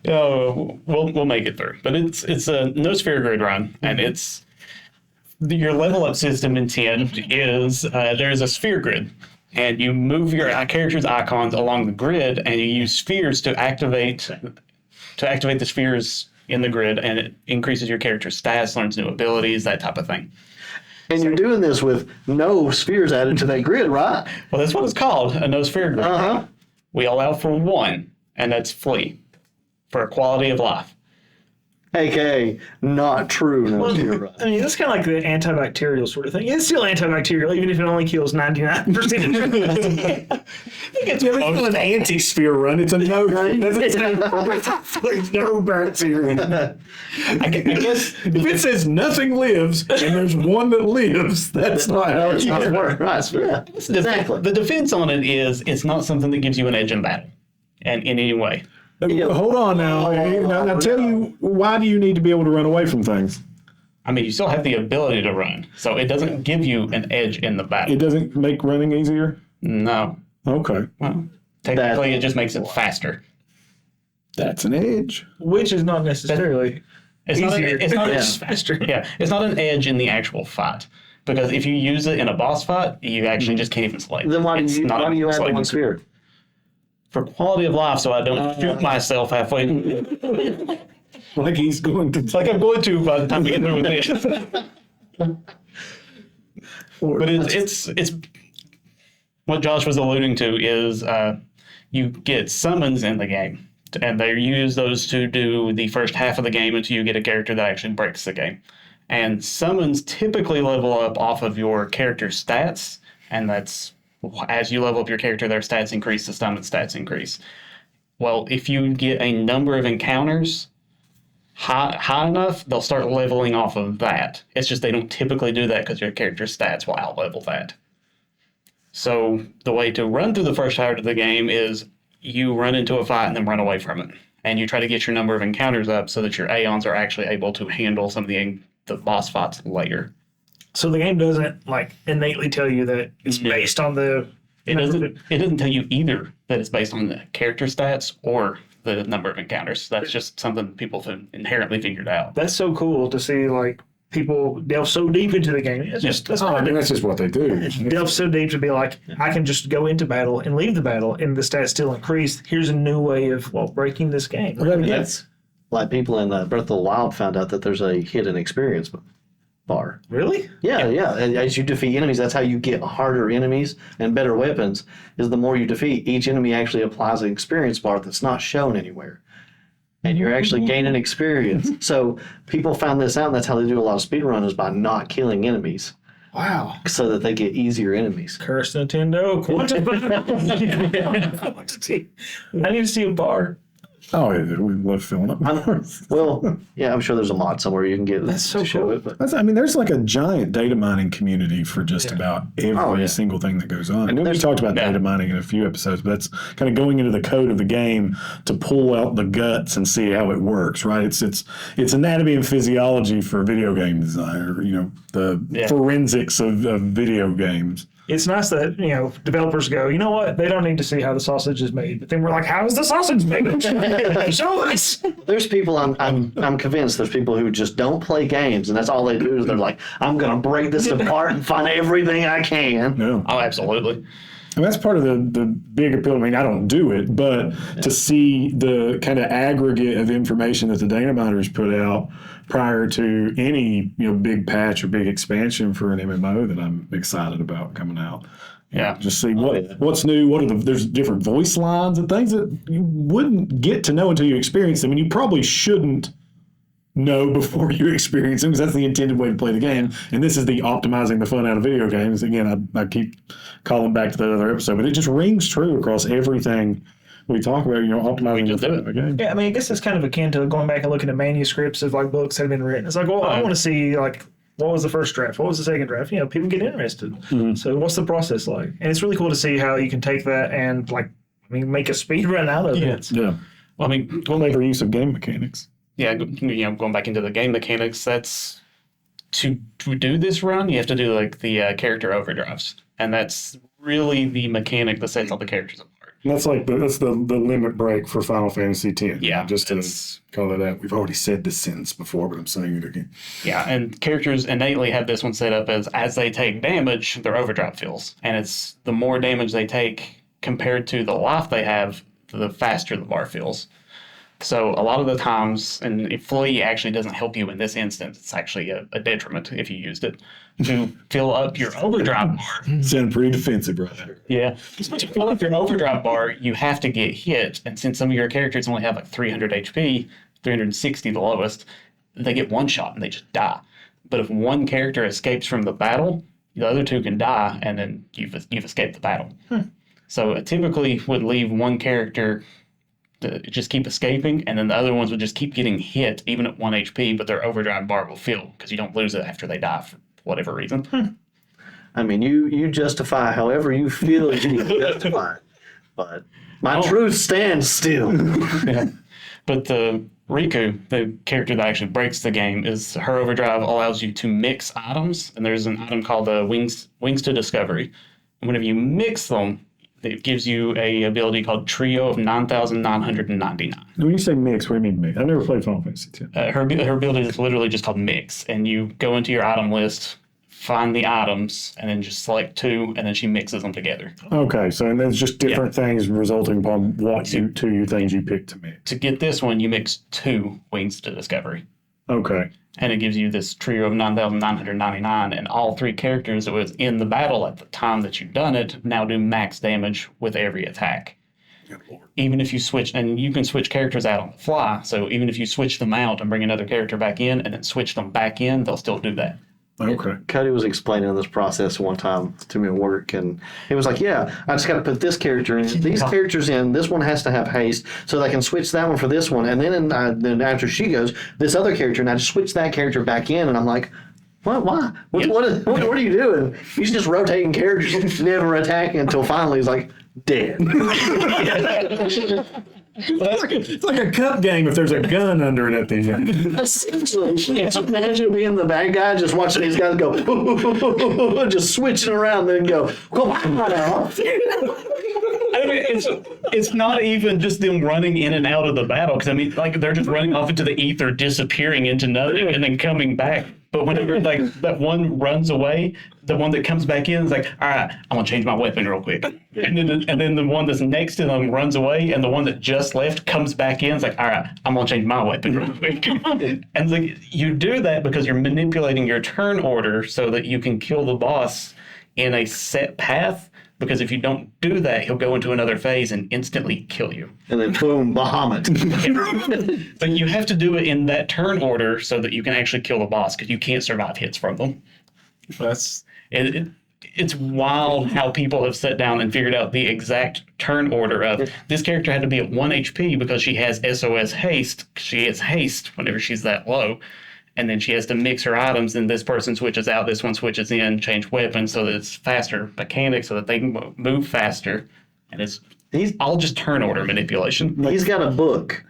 Oh, we'll make it through. But it's a No Sphere Grid run, and it's your level up system in 10 is there's a sphere grid. and you move your character's icons along the grid, and you use spheres to activate the spheres in the grid, and it increases your character's stats, learns new abilities, that type of thing. And you're doing this with no spheres added to that grid, right? Well, that's what it's called, a no sphere grid. Uh-huh. We allow for one, and that's flee, for quality of life. AKA not true. No sphere, right? I mean, that's kind of like the antibacterial sort of thing. It's still antibacterial, even if it only kills 99%. It's still an anti-sphere run. It's a no. There's no bacteria. I guess If it says nothing lives and there's one that lives, that's not how it's That's going to work. right. Yeah, exactly. the defense on it is it's not something that gives you an edge in battle, and in any way. Hold on now. Now tell you, why do you need to be able to run away from things? I mean, you still have the ability to run, so it doesn't give you an edge in the battle. It doesn't make running easier? No. Okay. Well, technically, it just makes it faster. That's an edge. Which is not necessarily It's not. easier. It's not. It's faster. Yeah, it's not an edge in the actual fight, because if you use it in a boss fight, you actually just can't even slay. Then why do you add the slaying. one sphere? For quality of life, so I don't shoot myself halfway. Like he's going to. Like I'm going to by the time we get through with this. But it's what Josh was alluding to is you get summons in the game, and they use those to do the first half of the game until you get a character that actually breaks the game. And summons typically level up off of your character's stats, and that's as you level up your character, their stats increase, the summon stats increase. Well, if you get a number of encounters high enough, they'll start leveling off of that. It's just they don't typically do that because your character's stats will out-level that. So the way to run through the first half of the game is you run into a fight and then run away from it. And you try to get your number of encounters up so that your Aeons are actually able to handle some of the boss fights later. So the game doesn't like innately tell you that it's based on the. It doesn't tell you either that it's based on the character stats or the number of encounters. That's just something people have inherently figured out. That's so cool to see, like, people delve so deep into the game. It's just that's I mean, that's just what they do. delve so deep to be like, I can just go into battle and leave the battle, and the stats still increase. Here's a new way of breaking this game. That's like people in Breath of the Wild found out that there's a hidden experience bar. Really? Yeah. And as you defeat enemies, that's how you get harder enemies and better weapons. Is the more you defeat, each enemy actually applies an experience bar that's not shown anywhere, and you're actually gaining experience. So people found this out, and that's how they do a lot of speedrunners, by not killing enemies. Wow. So that they get easier enemies. Curse Nintendo. I need to see a bar. Oh, yeah, we love filling up. Well, yeah, I'm sure there's a mod somewhere you can get That's so to show cool. it. But I mean, there's like a giant data mining community for just about every single thing that goes on. I know we talked about data mining in a few episodes, but that's kind of going into the code of the game to pull out the guts and see how it works, right? It's anatomy and physiology for video game design, or, the forensics of video games. It's nice that, developers go, you know what? They don't need to see how the sausage is made. But then we're like, how is the sausage made? Show us. there's people I'm convinced there's people who just don't play games, and that's all they do is they're like, I'm gonna break this apart and find everything I can. Yeah. Oh, absolutely. And that's part of the big appeal. I mean, I don't do it, but to see the kind of aggregate of information that the data miners put out prior to any big patch or big expansion for an MMO that I'm excited about coming out. Yeah. Just see what's new. There's different voice lines and things that you wouldn't get to know until you experience them, and you probably shouldn't know before you experience them, because that's the intended way to play the game. And this is the optimizing the fun out of video games. Again, I keep calling back to that other episode, but it just rings true across everything we talk about, optimizing the fun of the game. Yeah, I mean, I guess it's kind of akin to going back and looking at manuscripts of like books that have been written. It's like, well, I want to see like what was the first draft, what was the second draft. People get interested. Mm-hmm. So what's the process like? And it's really cool to see how you can take that and make a speed run out of it. Yeah. Well, I mean, We'll make our use of game mechanics. yeah, going back into the game mechanics, that's to do this run, you have to do like the character overdrives, and that's really the mechanic that sets all the characters apart. That's like that's the limit break for Final Fantasy X. Yeah, Just to it's- call it that. We've already said this sentence before, but I'm saying it again. Yeah, and characters innately have this one set up as they take damage, their overdrive fills. And it's the more damage they take compared to the life they have, the faster the bar fills. So a lot of the times, and if Flee actually doesn't help you in this instance, it's actually a detriment if you used it to fill up your overdrive bar. Sound pretty defensive, right there. Yeah. To fill up your overdrive bar, you have to get hit. And since some of your characters only have like 300 HP, 360 the lowest, they get one shot and they just die. But if one character escapes from the battle, the other two can die, and then you've escaped the battle. So it typically would leave one character to just keep escaping, and then the other ones would just keep getting hit, even at 1 HP, but their overdrive bar will fill because you don't lose it after they die for whatever reason. I mean, you justify however you feel you justify, but my truth stands still. Yeah. But the Riku, the character that actually breaks the game, is her overdrive allows you to mix items, and there's an item called the Wings to Discovery. And whenever you mix them, it gives you a ability called Trio of 9,999. When you say mix, what do you mean mix? I never played Final Fantasy X. Her ability is literally just called Mix, and you go into your item list, find the items, and then just select two, and then she mixes them together. Okay, so and there's just different things resulting upon what two things you pick to mix. To get this one, you mix 2 Wings to Discovery. Okay. And it gives you this trio of 9,999, and all 3 characters that was in the battle at the time that you've done it now do max damage with every attack. Even if you switch, and you can switch characters out on the fly, so even if you switch them out and bring another character back in and then switch them back in, they'll still do that. Okay. Cody was explaining this process one time to me at work, and he was like, "Yeah, I just got to put this character in, these characters in. This one has to have haste, so they can switch that one for this one, and then after she goes, this other character, and I just switch that character back in." And I'm like, "What? Why? What are you doing? He's just rotating characters, never attacking until finally he's like dead." It's like a cup game if there's a gun under it at the end. Essentially, imagine being the bad guy, just watching these guys go, just switching around, then go, "Come on now." I mean, it's not even just them running in and out of the battle, because I mean, like, they're just running off into the ether, disappearing into nothing, and then coming back. But whenever like that one runs away, the one that comes back in is like, "All right, I'm gonna change my weapon real quick," and then the one that's next to them runs away, and the one that just left comes back in. It's like, "All right, I'm gonna change my weapon real quick." And it's like, you do that because you're manipulating your turn order so that you can kill the boss in a set path. Because if you don't do that, he'll go into another phase and instantly kill you. And then boom, Bahamut. But you have to do it in that turn order so that you can actually kill the boss, because you can't survive hits from them. It's wild how people have sat down and figured out the exact turn order of this character had to be at 1 HP because she has SOS haste. She has haste whenever she's that low. And then she has to mix her items, and this person switches out, this one switches in, change weapons so that it's faster mechanics so that they can move faster. And it's all just turn order manipulation. He's got a book.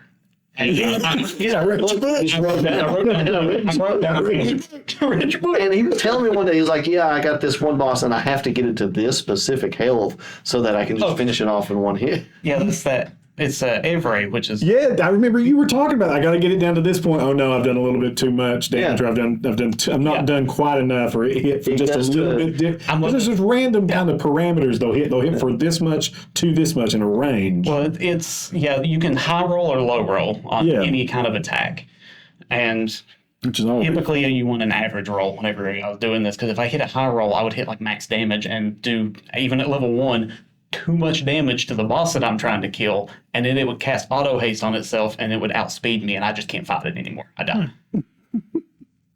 He's a rich book. I wrote down a rich book. And he was telling me one day, he was like, "Yeah, I got this one boss, and I have to get it to this specific health so that I can just finish it off in one hit." Yeah, that's that. It's Avery, which is Yeah, I remember you were talking about. I got to get it down to this point. Oh no, I've done a little bit too much damage. Yeah. Or I'm not done quite enough, or it hit for just a little bit. There's just random kind of parameters they'll hit. They'll hit for this much to this much in a range. well, it's you can high roll or low roll on any kind of attack, and Which is all. typically you want an average roll whenever I was doing this, because if I hit a high roll, I would hit like max damage and do, even at level 1, too much damage to the boss that I'm trying to kill, and then it would cast auto haste on itself and it would outspeed me, and I just can't fight it anymore. I die.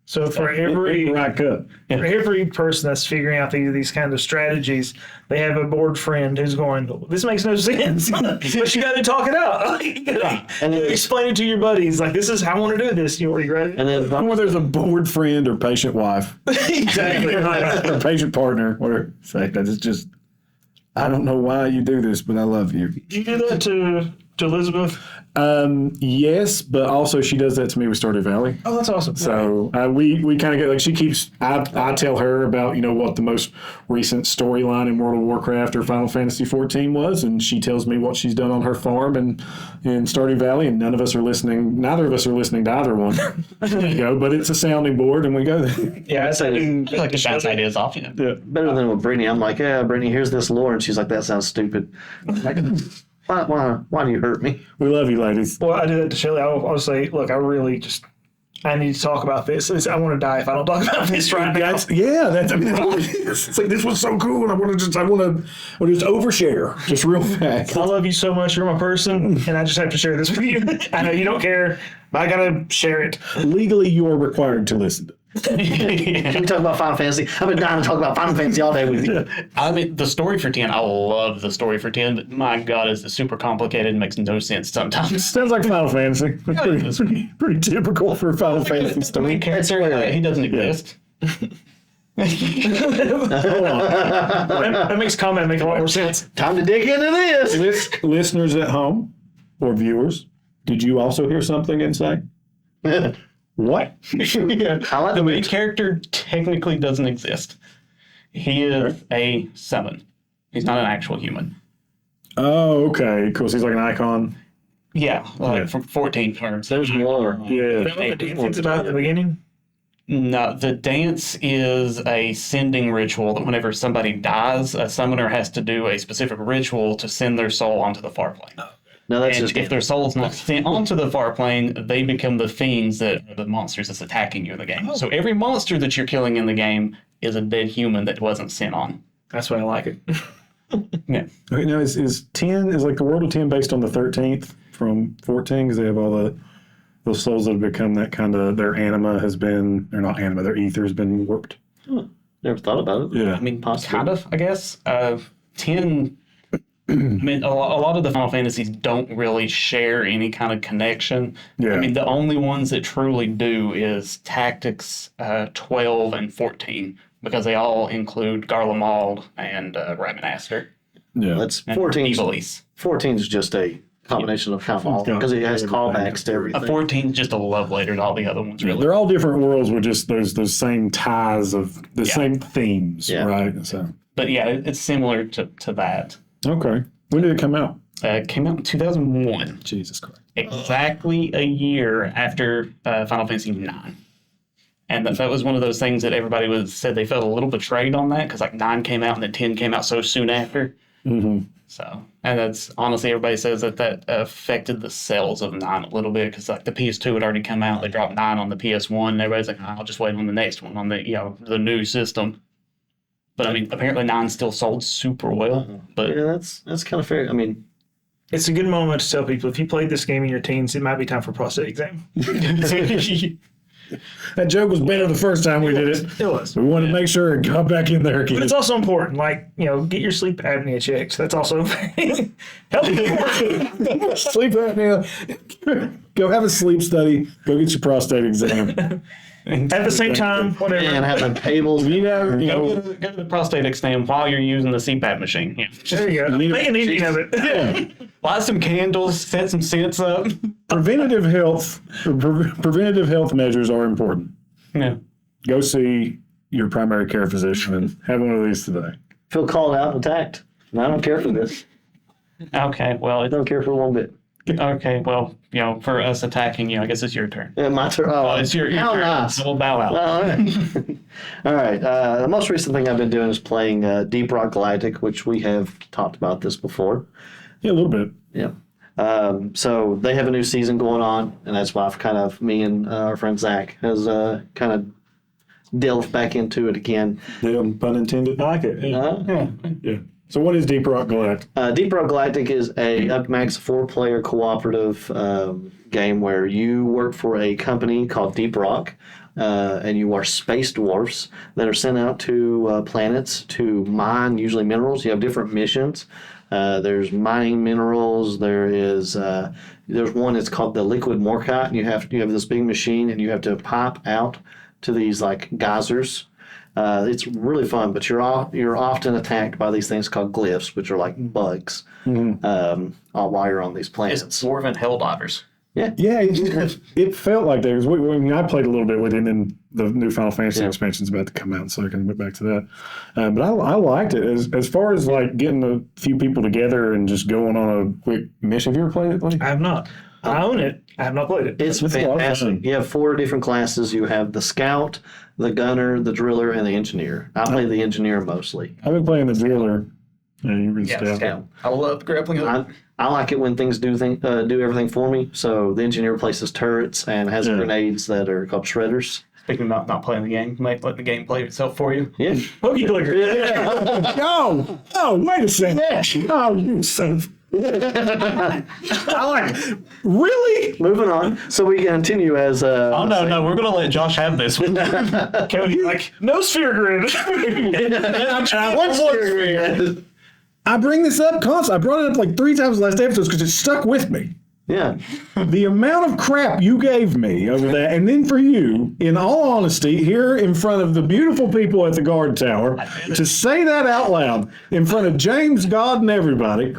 So for every Right person that's figuring out these kind of strategies, they have a bored friend who's going, "This makes no sense," but you got to talk it out. You gotta explain it to your buddies. Like, this is how I want to do this. You'll regret it. And then Or there's a bored friend or patient wife Exactly. or patient partner. Or say that it's just. I don't know why you do this, but I love you. Do you do that to to Elizabeth? Yes, but also she does that to me with Stardew Valley. Oh, that's awesome. So we kind of get like she keeps. I tell her about what the most recent storyline in World of Warcraft or Final Fantasy 14 was, and she tells me what she's done on her farm and in Stardew Valley, and none of us are listening. Neither of us are listening to either one. But it's a sounding board, and we go there. Yeah, I said I like to bounce ideas off you. Yeah. Better than with Brittany. I'm like, yeah, Brittany, here's this lore, and she's like, that sounds stupid. I'm like, why do you hurt me? We love you, ladies. Well, I do that to Shelly. I'll say, look, I need to talk about this. I want to die if I don't talk about this right now. It's like this was so cool, and I want to just overshare just real fast. I love you so much. You're my person, and I just have to share this with you. I know you don't care, but I gotta share it. Legally, you are required to listen. Can we talk about Final Fantasy? I've been dying to talk about Final Fantasy all day with you. I mean, the story for 10, I love the story for 10, but my God, is it super complicated and makes no sense sometimes. Sounds like Final Fantasy. That's pretty typical for Final Fantasy story. He doesn't exist. That makes comment make a lot more sense. Time to dig into this. Listeners at home or viewers, did you also hear something insane? What? I like The main character technically doesn't exist. He is a summon. He's not an actual human. Oh, okay. Cool. So he's like an icon. Yeah, from 14 terms. There's more. Yeah. It's about the beginning. No, the dance is a sending ritual that whenever somebody dies, a summoner has to do a specific ritual to send their soul onto the far plane. No, that's And just if their soul's not sent onto the far plane, they become the fiends that are the monsters that's attacking you in the game. So every monster that you're killing in the game is a dead human that wasn't sent on. That's why I like it. Yeah. Okay, now is 10 is like the world of 10 based on the 13th from 14 because they have all those souls that have become that kind of their anima has been they're not anima their ether has been warped. never thought about it. Yeah. I mean, Possibly. kind of, I guess. 10, I mean, a lot of the Final Fantasies don't really share any kind of connection. Yeah. I mean, the only ones that truly do is Tactics 12 and 14, because they all include Garlemald and Raminaster. Yeah. That's And 14. Ivalice. 14 is just a combination of kind of all because it has callbacks to everything. 14 is just a love letter to all the other ones, really. They're all different worlds with just those same ties of the same themes, Yeah. right? So But yeah, it's similar to that. okay. When did it come out? It came out in 2001, Jesus Christ. exactly a year after Final Fantasy 9. And that was one of those things that everybody said they felt a little betrayed on that, because like 9 came out and then 10 came out so soon after. Mm-hmm. So, and that's honestly, everybody says that affected the sales of 9 a little bit, because like the PS2 had already come out, they dropped 9 on the PS1, and everybody's like, I'll just wait on the next one on the new system. But I mean, apparently 9 still sold super well. But Yeah, that's kind of fair. I mean, It's a good moment to tell people if you played this game in your teens, it might be time for a prostate exam. That joke was better the first time we did it. It was. We wanted to make sure it got back in there But again. it's also important, like, get your sleep apnea checks. That's also very healthy. Sleep apnea. Go have a sleep study. Go get your prostate exam. At the same time, whatever. and having tables. go to the prostate exam while you're using the CPAP machine. Yeah. There you go. Make an evening of it. Yeah. Light some candles, set some scents up. Preventative health measures are important. Yeah. Go see your primary care physician and have one of these today. Feel called out and attacked. And I don't care for this. Okay, well, I don't care for one bit. for us attacking you, I guess it's your turn. Yeah, my turn. Oh, It's your how turn. nice. We'll bow out. All right. All right. The most recent thing I've been doing is playing Deep Rock Galactic, which we have talked about this before. Yeah, a little bit. Yeah. So they have a new season going on, and that's why me and our friend Zach has kind of delved back into it again. Yeah, pun intended. I like it. Yeah. So what is Deep Rock Galactic? Deep Rock Galactic is a up max 4-player cooperative game where you work for a company called Deep Rock, and you are space dwarfs that are sent out to planets to mine usually minerals. You have different missions. There's mining minerals. There's one that's called the Liquid Morkite, and you have this big machine, and you have to pop out to these like geysers. It's really fun, but you're often attacked by these things called glyphs, which are like bugs, while you're on these planets. It's dwarven helldivers. Yeah, it felt like there. I played a little bit with it, and then the new Final Fantasy expansion is about to come out, so I can get back to that. But I liked it. As far as like getting a few people together and just going on a quick mission. Have you ever played it, buddy? I have not. I own it. I have not played it. It's fantastic. You have 4 different classes. You have the scout, the gunner, the driller, and the engineer. I play the engineer mostly. I've been playing the driller. Yeah, you were the scout. I love grappling hook. I like it when things do everything for me. So the engineer places turrets and has grenades that are called shredders. Speaking about not playing the game, let the game play itself for you. Yeah. Pokey clicker. Oh, wait a second. Oh, you son of... I like it. Really? Moving on. So we continue as. Oh, no, we're going to let Josh have this one. Cody, like, no sphere grid. What sphere grid? I bring this up constantly. I brought it up like 3 times last episode because it stuck with me. Yeah. The amount of crap you gave me over that, and then for you, in all honesty, here in front of the beautiful people at the Guard Tower, to say that out loud in front of James, God, and everybody,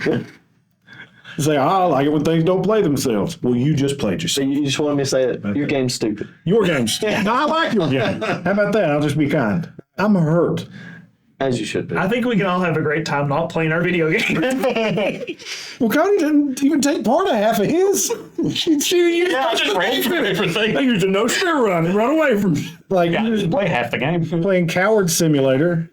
say, I like it when things don't play themselves. Well, you just played So yourself. you just wanted me to say that your game's stupid. Your game's. No, I like your game. How about that? I'll just be kind. I'm hurt. As you should be. I think we can all have a great time not playing our video game. Well, Cody didn't even take part of half of his. I just ran through everything. They used to no spear run and run away from like I just play half the game. playing Coward Simulator.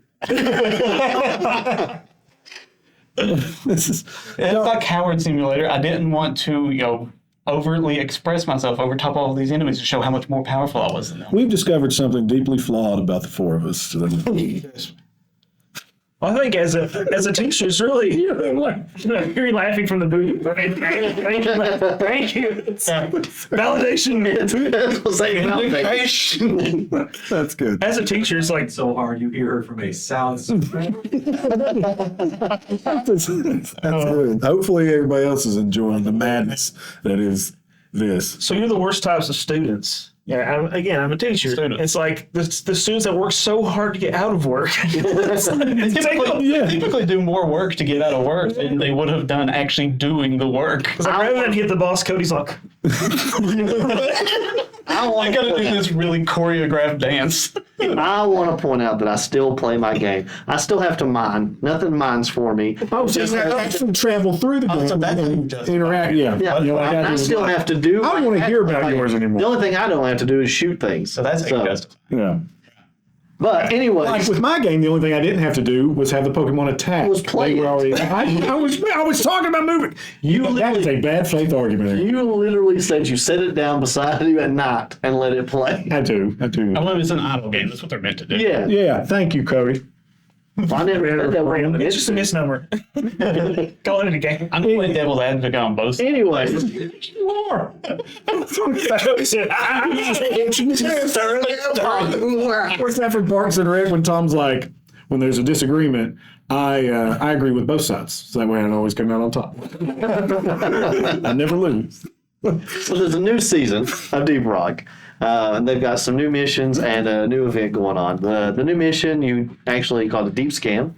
It's like Coward Simulator. I didn't want to, overtly express myself over top of all these enemies to show how much more powerful I was than them. We've discovered something deeply flawed about the 4 of us. I think as a teacher, it's really you're laughing from the booth. Thank you. Validation. That's good. As a teacher, it's like So hard you hear her from a sound. That's good. Hopefully everybody else is enjoying the madness that is this. so. You're the worst types of students. Yeah, I'm a teacher. Student. It's like the students that work so hard to get out of work. Typically do more work to get out of work than they would have done actually doing the work. It's like rather than hit the boss, Cody's like, I gotta do this really choreographed dance. I want to point out that I still play my game. I still have to mine. Nothing mines for me. Oh, so you actually travel through the game and interact. Yeah. Yeah, I still have to do. I don't want to hear about yours anymore. The only thing I don't have to do is shoot things. So that's Yeah. But anyway, Like with my game, the only thing I didn't have to do was have the Pokemon attack. Was play They were it. already, I was talking about moving. That is a bad faith argument. There. you literally said you set it down beside you at night and let it play. I do. Well, it's an idle game. That's what they're meant to do. Yeah. Yeah. Thank you, Cody. I never heard that word. it's just a misnomer. Call it a game. I'm playing devil's advocate on both. Anyway, Cody said, What's that from Parks and Rec when Tom's like, when there's a disagreement, I agree with both sides. So that way I always come out on top. I never lose. so there's a new season of Deep Rock. And they've got some new missions and a new event going on. The new mission you actually call the Deep Scan,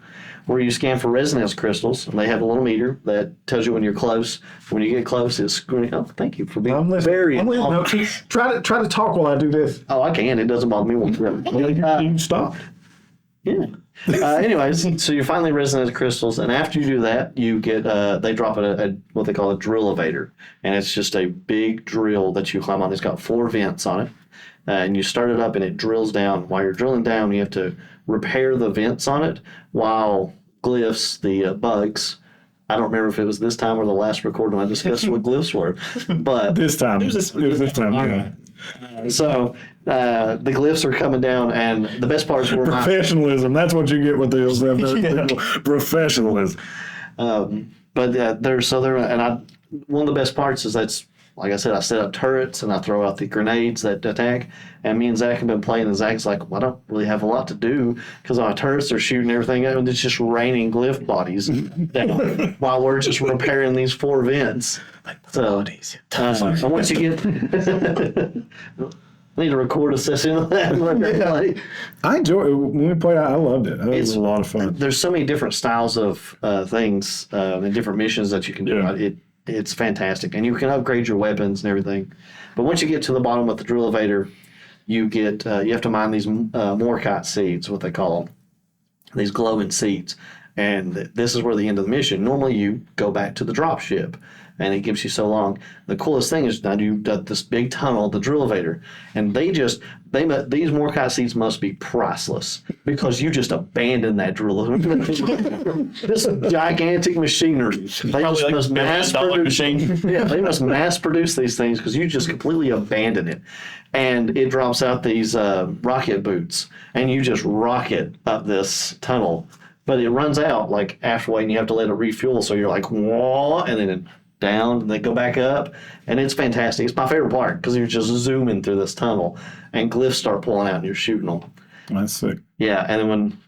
where you scan for resonance crystals, and they have a little meter that tells you when you're close. When you get close, it's screwing. Oh, thank you for being very. No, try to talk while I do this. Oh, I can. It doesn't bother me whatsoever. You stop. Yeah. Anyways, so you finally resonate crystals, and after you do that, you get they drop a what they call a drill elevator, and it's just a big drill that you climb on. It's got 4 vents on it, and you start it up, and it drills down. While you're drilling down, you have to repair the vents on it, while glyphs, the bugs. I don't remember if it was this time or the last recording I discussed what glyphs were, but This time. It was this time. Yeah. so the glyphs are coming down, and the best parts were my Professionalism. That's what you get with the professionalism. But one of the best parts is that's like I said, I set up turrets and I throw out the grenades that attack. And me and Zach have been playing, and Zach's like, well, I don't really have a lot to do because our turrets are shooting everything out, and it's just raining glyph bodies down while we're just repairing these 4 vents. So, and once you get I need to record a session of that. And let that play. I enjoy it. When we played, I loved it. It was a lot of fun. There's so many different styles of things and different missions that you can do. Yeah. It's fantastic, and you can upgrade your weapons and everything. But once you get to the bottom with the drill elevator, you have to mine these Morkite seeds, what they call them, these glowing seeds. And this is where the end of the mission. Normally, you go back to the drop ship, and it gives you so long. The coolest thing is now you've got this big tunnel, the drill elevator, and these Morkite seeds must be priceless because you just abandoned that drill elevator. This gigantic machinery. They Probably must like mass $1 produce. machine. Yeah, they must mass produce these things because you just completely abandon it. And it drops out these rocket boots, and you just rocket up this tunnel. But it runs out like halfway, and you have to let it refuel. So you're like, whoa, and then down, and they go back up, and it's fantastic. It's my favorite part because you're just zooming through this tunnel, and glyphs start pulling out, and you're shooting them. That's sick. Yeah, and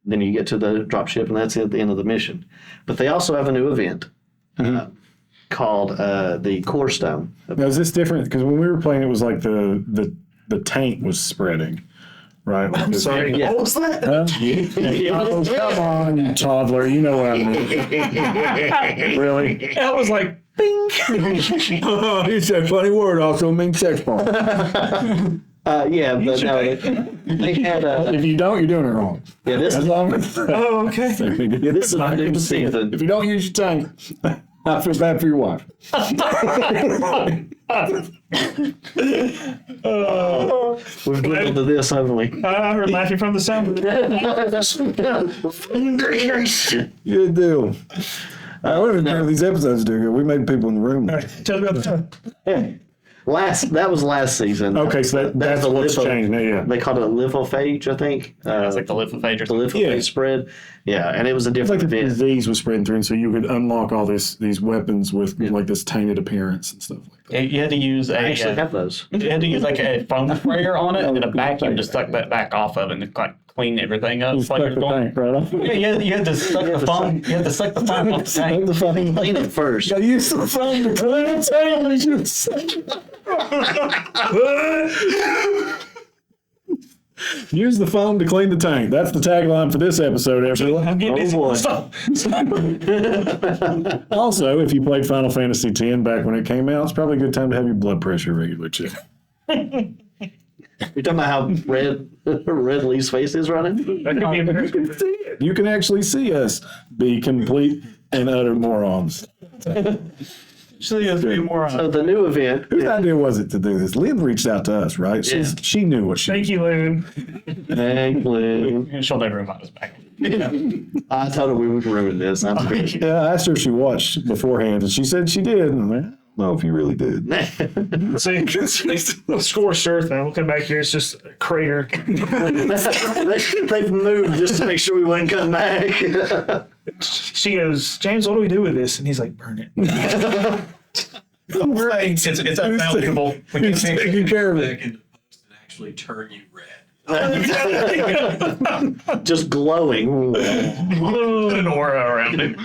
then you get to the drop ship, and that's at the end of the mission. But they also have a new event called the Core Stone. Now, is this different? Because when we were playing, it was like the tank was spreading, right? Like this- Sorry. Yeah. What was that? Huh? Oh, come on, you toddler. You know what I mean. Really? I was like, bing. You said funny word also means sex bomb. Yeah, but no, they had If you don't, you're doing it wrong. yeah, this That's is all I'm gonna say. Oh, okay. yeah, this is a new season. If you don't use your tongue, I feel bad for your wife. We've dwindled to this, haven't we? I heard laughing from the sound. Good deal. I wonder if these episodes do good. We made people in the room. Tell me about the time. That was last season. Okay, so that's what's litho- changed. Yeah. They called it a lithophage, I think. It's like the lithophage or the something. lithophage Yeah. spread. Yeah, and it was a It's different like the event. disease was spreading through, and so you could unlock all these weapons with like this tainted appearance and stuff like that. You had to use I actually a have those. you had to use like a foam sprayer on it and then a vacuum to suck that back off of it and like clean everything up. It's like Stuck you're the going. tank right off. Yeah, you had to suck the foam. You had to suck the foam off the tank. The fucking Clean it first. I used the phone to clean the tank. Use the phone to clean the tank. That's the tagline for this episode, everyone. I'm getting busy. boy. Stop. Also, if you played Final Fantasy X back when it came out, it's probably a good time to have your blood pressure regularly checked. You're talking about how red Lee's face is running? That could be embarrassing. You can actually see us be complete and utter morons. Actually, it's be more. So the new event. Whose idea was it to do this? Lynn reached out to us, right? She knew what she. Thank you, Loon. Thank you. She'll never invite us back. I told her we would ruin this. I'm sorry. Yeah, I asked her if she watched beforehand, and she said she did. And I'm like, I don't know if you really did. See, the scorched earth, man. We'll come back here. It's just a crater. They've moved just to make sure we wouldn't come back. She goes, James, what do we do with this? And he's like, burn it. It's unvaluable. He's taking care of it. Back into post and actually turn you red. Just glowing. An aura around it.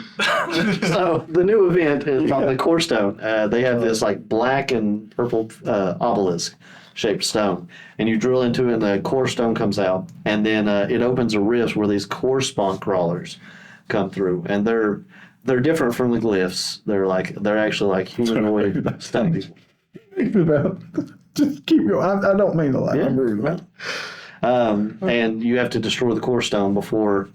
So the new event is called the Core Stone. They have this like black and purple obelisk shaped stone, and you drill into it, and the core stone comes out, and then it opens a rift where these core spawn crawlers come through, and they're different from the glyphs. They're actually like humanoid stone people. Just keep going. I don't mean to lie. Yeah. I'm rude. And you have to destroy the core stone before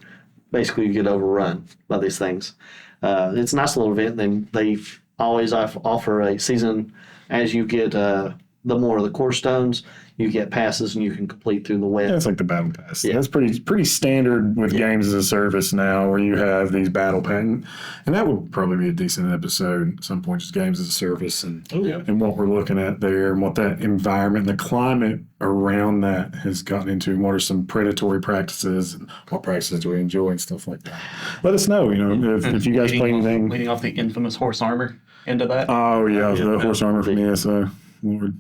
basically you get overrun by these things. It's a nice little event. Then they always offer a season as you get the more of the core stones, you get passes and you can complete through the web. Yeah, it's like the battle pass. Yeah. That's pretty standard with games as a service now, where you have these battle pass, and that would probably be a decent episode at some point, just games as a service and what we're looking at there, and what that environment, the climate around that has gotten into, and what are some predatory practices, and what practices do we enjoy, and stuff like that. Let us know, if you guys play anything. Leading off the infamous horse armor into that. Oh yeah, the horse armor from ESO. Lord.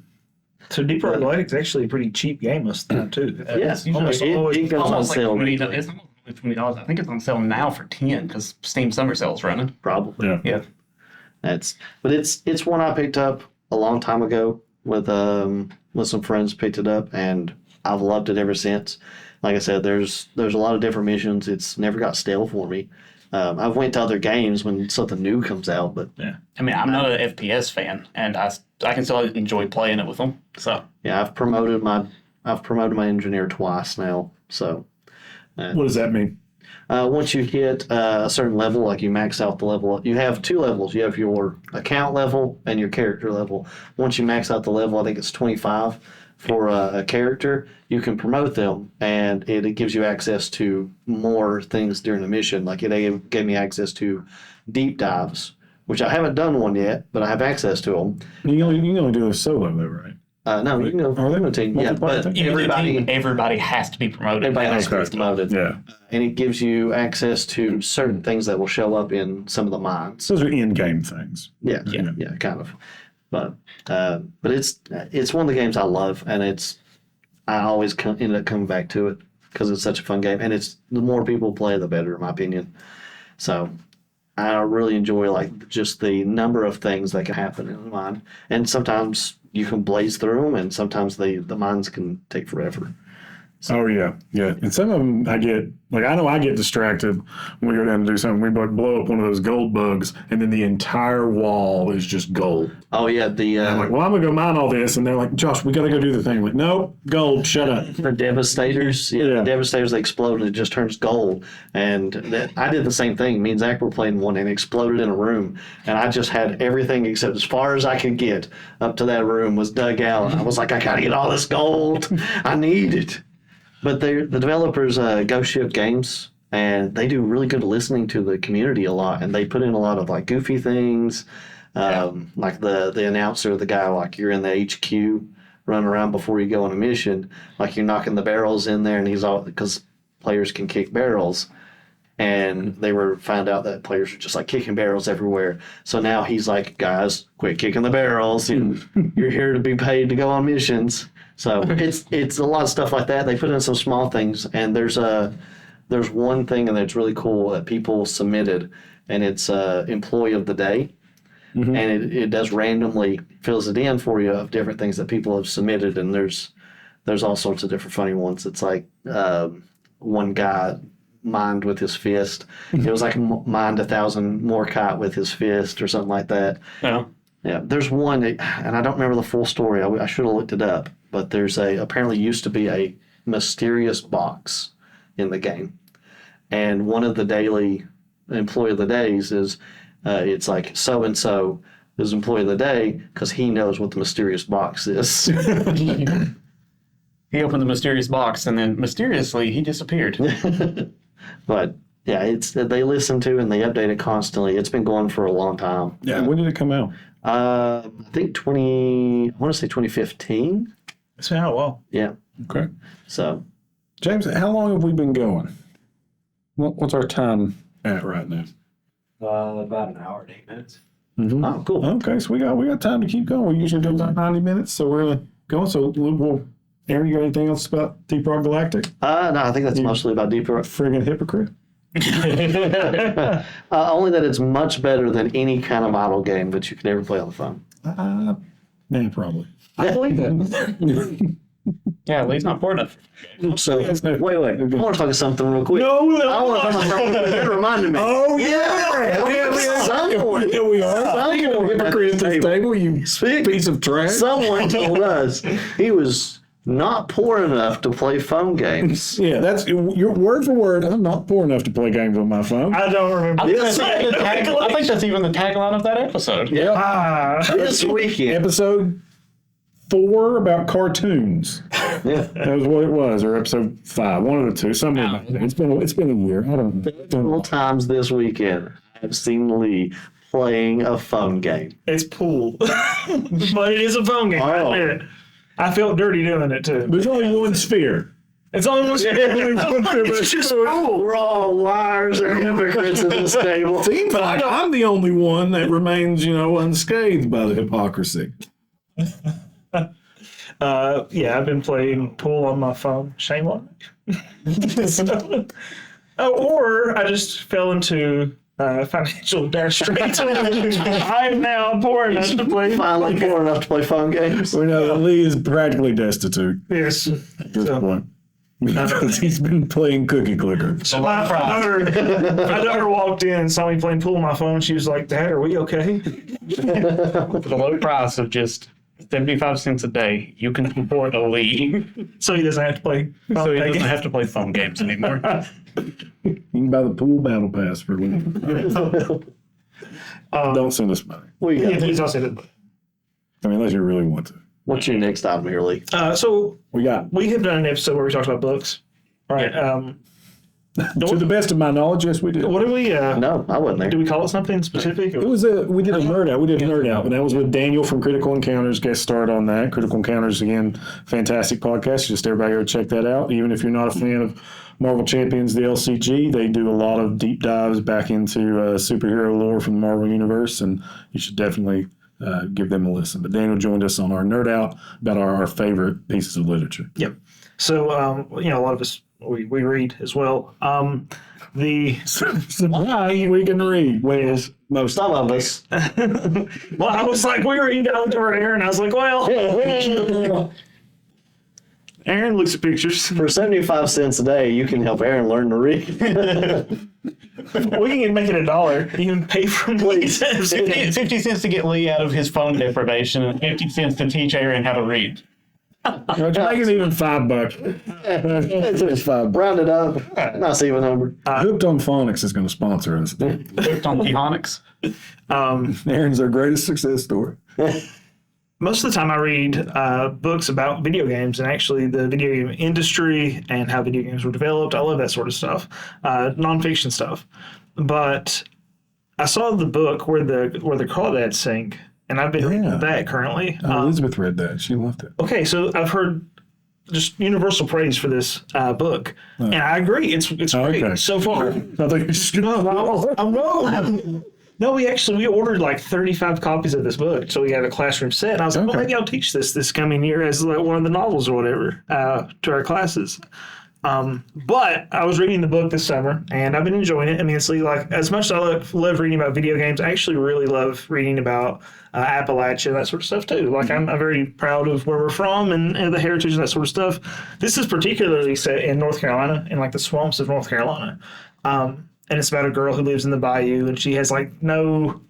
So Deeper Athletics is actually a pretty cheap game most of the time, too. Yes, Almost always. it goes on Almost like sale. $20. It's almost $20. I think it's on sale now for 10 because Steam Summer Sale's running. Probably. Yeah. Yeah. But it's one I picked up a long time ago, with some friends, picked it up, and I've loved it ever since. Like I said, there's a lot of different missions. It's never got stale for me. I've went to other games when something new comes out, but I mean, I'm not an FPS fan, and I can still enjoy playing it with them. So yeah, I've promoted my engineer twice now. So What does that mean? once you hit a certain level, like you max out the level, you have two levels. You have your account level and your character level. Once you max out the level, I think it's 25 for a character, you can promote them, and it gives you access to more things during the mission. Like it gave me access to deep dives, which I haven't done one yet, but I have access to them. You can only do a solo though, right? No, you can go Are they on a team. Yeah, multiplayer but team? everybody has to be promoted. has to be promoted. Yeah. And it gives you access to certain things that will show up in some of the mines. Those are in-game things. Yeah, kind of. But it's one of the games I love, and I always end up coming back to it because it's such a fun game, and it's the more people play, the better, in my opinion. So I really enjoy like just the number of things that can happen in a mine, and sometimes you can blaze through them, and sometimes the mines can take forever. Oh yeah, yeah. And some of them I get I know I get distracted when we go down to do something. We blow up one of those gold bugs, and then the entire wall is just gold. Oh yeah, I'm like, well, I'm gonna go mine all this, and they're like, Josh, we gotta go do the thing. I'm like, no, gold, shut up. the Devastators, the Devastators, they explode and it just turns gold. And I did the same thing. Me and Zach were playing one and it exploded in a room, and I just had everything except as far as I could get up to that room was dug out. And I was like, I gotta get all this gold. I need it. But the developers, Ghost Ship Games, and they do really good listening to the community a lot, and they put in a lot of like goofy things, like the announcer, the guy like you're in the HQ running around before you go on a mission, like you're knocking the barrels in there, and he's all because players can kick barrels, and they found out that players are just like kicking barrels everywhere. So now he's like, guys, quit kicking the barrels. You're here to be paid to go on missions. So it's a lot of stuff like that. They put in some small things, and there's one thing that's really cool that people submitted, and it's employee of the day, and it does randomly fills it in for you of different things that people have submitted, and there's all sorts of different funny ones. It's like one guy mined with his fist. It was like mined 1,000 Morkite with his fist or something like that. Yeah. Yeah, there's one, and I don't remember the full story. I should have looked it up, but there's apparently used to be a mysterious box in the game, and one of the daily employee of the days is it's like so and so is employee of the day because he knows what the mysterious box is. He opened the mysterious box, and then mysteriously he disappeared. But yeah, they listen to and they update it constantly. It's been going for a long time. Yeah. When did it come out? I think I want to say 2015. It's been out a while. Yeah. Okay. So, James, how long have we been going? What's our time at right now? About an hour and 8 minutes. oh, cool. Okay, so we got time to keep going. We usually do about 90 minutes, so we're going. So we'll Aaron, you got anything else about Deep Rock Galactic? No, I think that's mostly about Deep Rock. Friggin' hypocrite. Only that it's much better than any kind of idle game that you could ever play on the phone. Man, probably. I believe it. Yeah, at least not poor enough. So, wait. I want to talk about something real quick. No, I want to talk about something that reminded me. Oh, yeah. Someone, Here we are. Speaking of hypocrites at this table, you piece of trash. someone told us he was not poor enough to play phone games. Yeah, that's your word for word. I'm not poor enough to play games on my phone. I don't remember. I think that's even the tagline of that episode. Yeah. This weekend. Episode 4 about cartoons. Yeah. That was what it was, or episode 5, one of the two. Something like that. It's been a year. I don't know. Several times this weekend, I've seen Lee playing a phone game. It's pool. But it is a phone game. I Oh. admit it. I felt dirty doing it too. There's only one sphere. It's only one. It's just pool. We're all liars and hypocrites at this table. Seems like I'm the only one that remains, unscathed by the hypocrisy. Yeah, I've been playing pool on my phone. Shame on me. Or I just fell into financial dire straits. I am now poor enough to play. Finally poor enough to play phone games. We know that Lee is practically destitute Yes. at this point. Because he's been playing Cookie Clicker. So my daughter walked in and saw me playing pool on my phone. She was like, "Dad, are we okay?" For the low price of just 75 cents a day, you can support a league. So he doesn't have to play. So he doesn't have to play phone games anymore. You can buy the pool battle pass for Lee. Don't send us money. What you Yeah, got? please don't say that. I mean, unless you really want to. What's your next item here, Lee? So We got, we have done an episode where we talked about books. All right. to the best of my knowledge, yes, we did. What do we? No, I wasn't Do there. we call it something specific? It was we did a nerd out. We did a nerd out, and that was with Daniel from Critical Encounters. Guest starred on that. Critical Encounters, again, fantastic podcast. Just everybody go check that out. Even if you're not a fan of Marvel Champions, the LCG, they do a lot of deep dives back into superhero lore from the Marvel Universe, and you should definitely give them a listen. But Daniel joined us on our nerd out about our favorite pieces of literature. Yep. So a lot of us we read as well. The Surprise, we can read. Whereas most Some of us. well, I was like, we were eating down to Aaron. I was like, well, Aaron looks at pictures. For 75 cents a day, you can help Aaron learn to read. We can make it $1. You can pay for please. 50 cents to get Lee out of his phone deprivation, and 50 cents to teach Aaron how to read. make it even $5. It's $5. Round it up. Nice even number. Hooked on Phonics is going to sponsor us. Hooked on Phonics. Aaron's our greatest success story. Most of the time I read books about video games and actually the video game industry and how video games were developed. I love that sort of stuff, nonfiction stuff. But I saw the book where the crawdads sing, and I've been reading that currently. Elizabeth read that. She loved it. Okay, so I've heard just universal praise for this book, and I agree. It's great okay. so far. I thought you just No, we ordered like 35 copies of this book, so we had a classroom set. And I was like, well, maybe I'll teach this coming year as like one of the novels or whatever to our classes. But I was reading the book this summer, and I've been enjoying it immensely. Like, as much as I love reading about video games, I actually really love reading about Appalachia and that sort of stuff too. Like, I'm very proud of where we're from and the heritage and that sort of stuff. This is particularly set in North Carolina, in like the swamps of North Carolina. And it's about a girl who lives in the bayou, and she has like no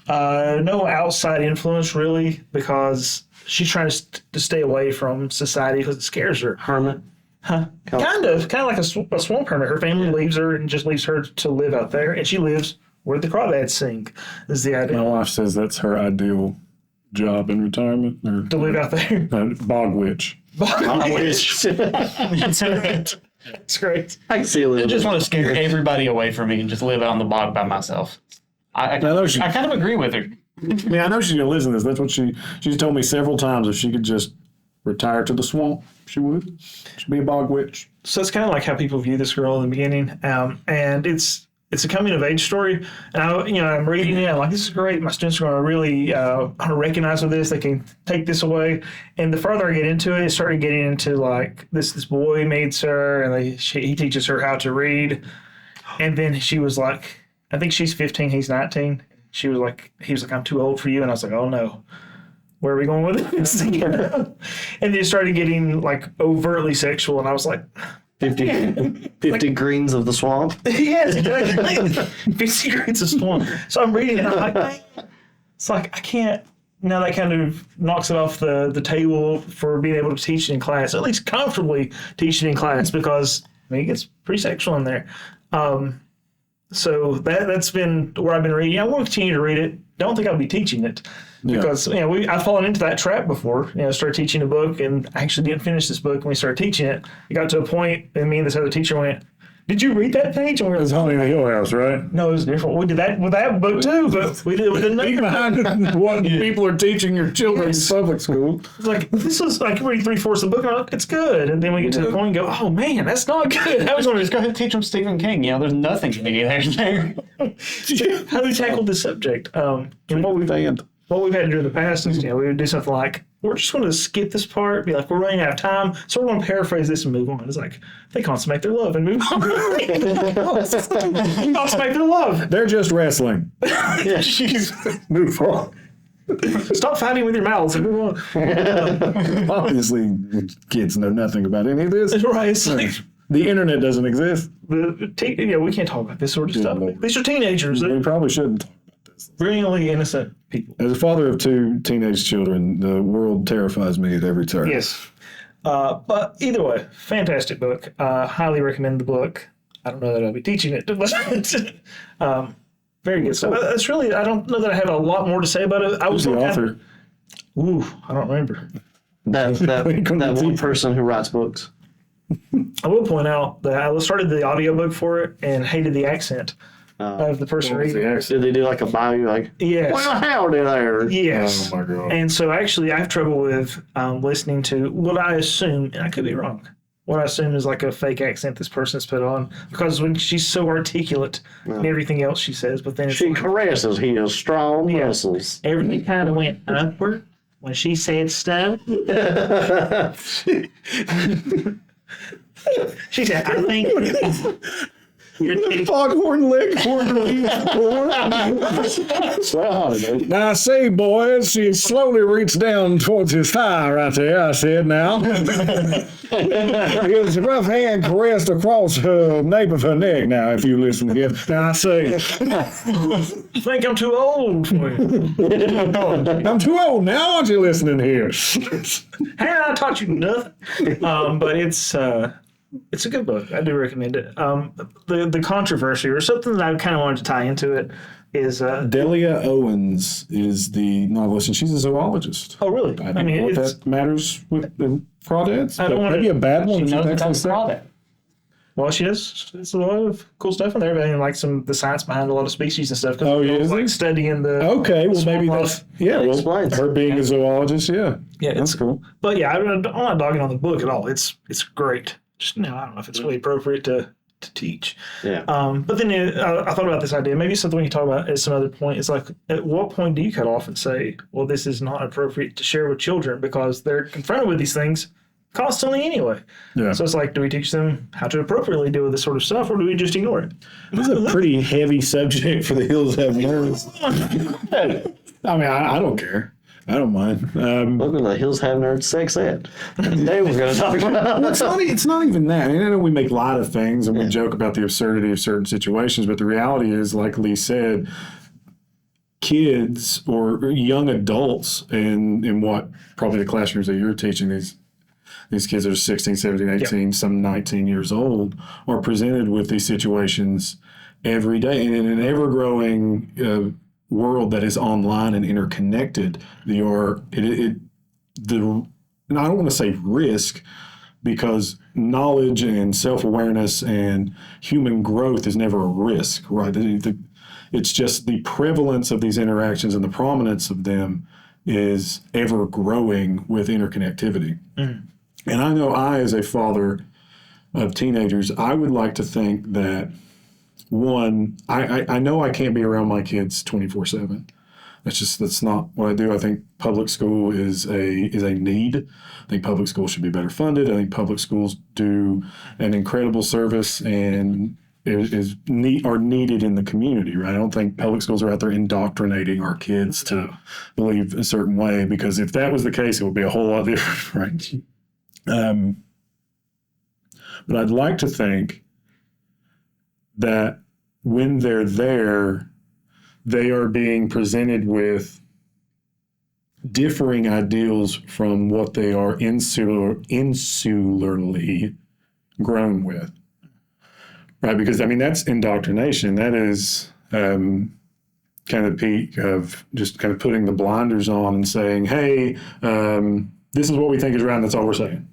outside influence really, because she's trying to stay away from society because it scares her. Hermit. Kind of like a swamp hermit. Her family leaves her and just leaves her to live out there, and she lives where the crawdads sing. Is the idea My wife says that's her ideal job in retirement. Or to live out there? bog witch. I wish. That's right. It's great. I can see a I little just bit. want to scare everybody away from me and just live out on the bog by myself. I know she- kind of agree with her. I mean, I know she's going to listen to this. That's what she's told me several times. If she could just retire to the swamp, she would. She'd be a bog witch. So it's kind of like how people view this girl in the beginning, and it's a coming of age story. And I'm reading it. I'm like, this is great. My students are going to really recognize with this. They can take this away. And the further I get into it, it started getting into like this boy meets her, and he teaches her how to read. And then she was like, I think she's 15, he's 19. He was like, I'm too old for you. And I was like, oh no. Where are we going with this? And then it started getting like overtly sexual, and I was like, 50 greens of the swamp. yes, exactly. 50 grades of swamp. So I'm reading it, and I'm like, it's like, I can't. Now that kind of knocks it off the table for being able to teach it in class, at least comfortably teach it in class, because it gets pretty sexual in there. So that's been where I've been reading. I want to continue to read it. Don't think I'll be teaching it, because I've fallen into that trap before. Started teaching a book, and I actually didn't finish this book when we started teaching it. It got to a point, and me and this other teacher went, "Did you read that page?" And we were It's like, Haunting the Hill House, right? "No, it was different. We did that with that book too, but we did it with Be another." behind what people are teaching your children in public school. It's like, this is like read 3/4 of the book, and I'm like, it's good. And then we get to the point and go, oh man, that's not good. I was going to just go ahead and teach them Stephen King. There's nothing to be there. How do we tackle this subject? And what we've had to do in the past is, we would do something like we're just going to skip this part, be like, we're running out of time, so we're going to paraphrase this and move on. It's like, they consummate their love and move on. Consummate their love. They're just wrestling. Move on. Stop fighting with your mouths and move on. Obviously, kids know nothing about any of this. Right, it's like, The internet doesn't exist. we can't talk about this sort of stuff. These are teenagers. They're We probably shouldn't talk about this. brilliantly innocent people. As a father of 2 teenage children, the world terrifies me at every turn. Yes. But either way, fantastic book. Highly recommend the book. I don't know that I'll be teaching it, but very good. So it's really, I don't know that I have a lot more to say about it. I was Who's the looking author? I don't remember. That one person who writes books. I will point out that I started the audiobook for it and hated the accent of the person reading it. Did they do like a bio? Like, Yes. well, howdy there. Yes. Oh my God. And so actually I have trouble with listening to what I assume, and I could be wrong, what I assume is like a fake accent this person's put on, because when she's so articulate and everything else she says, but then it's She like, caresses his strong muscles. everything kind of went upward when she said stuff. She said, I think you're Foghorn Leghorn. Now, I say, boys, she slowly reached down towards his thigh right there, I said, now. His rough hand caressed across her nape of her neck, now, if you listen here. Now, I say, I think I'm too old for you. I'm too old now, aren't you listening here? Hey, I taught you nothing. But it's a good book. I do recommend it. The controversy, or something that I kind of wanted to tie into it, is Delia Owens is the novelist, and she's a zoologist. oh really? I don't know if that matters with the crawdads. I don't want maybe a bad one. She if knows actually about said- crawdad. Well, she does. It's a lot of cool stuff in there, and like the science behind a lot of species and stuff. 'Cause Oh, yeah, is like it? studying the. Okay, well maybe Swamp that's life. well, explains her being a zoologist, yeah, Yeah, that's cool. But yeah, I'm not dogging on the book at all. It's great. Just I don't know if it's really appropriate to teach. Yeah. But then I thought about this idea. Maybe something we can talk about at some other point. It's like, at what point do you cut off and say, well, this is not appropriate to share with children because they're confronted with these things constantly anyway. Yeah, So it's like, do we teach them how to appropriately deal with this sort of stuff, or do we just ignore it? this is a pretty heavy subject for the Hills Have Nerves. I mean, I don't care. I don't mind. Welcome to the Hills Have Nerds Sex Ed. Today we're going to talk about. It's not even that. I mean, I know we make light of things and we joke about the absurdity of certain situations, but the reality is, like Lee said, kids or young adults in what probably the classrooms that you're teaching, these kids that are 16, 17, 18, some 19 years old, are presented with these situations every day. And in an ever-growing world that is online and interconnected, and I don't want to say risk, because knowledge and self-awareness and human growth is never a risk, right? It's just the prevalence of these interactions and the prominence of them is ever growing with interconnectivity. And I know I, as a father of teenagers, I would like to think that, one, I know I can't be around my kids 24/7. That's not what I do. I think public school is a need. I think public schools should be better funded. I think public schools do an incredible service and are needed in the community, right? I don't think public schools are out there indoctrinating our kids to believe a certain way, because if that was the case, it would be a whole lot different, right? But I'd like to think that when they're there, they are being presented with differing ideals from what they are insularly grown with, right? Because, I mean, that's indoctrination. That is kind of the peak of just kind of putting the blinders on and saying, hey, this is what we think is right, and that's all we're saying.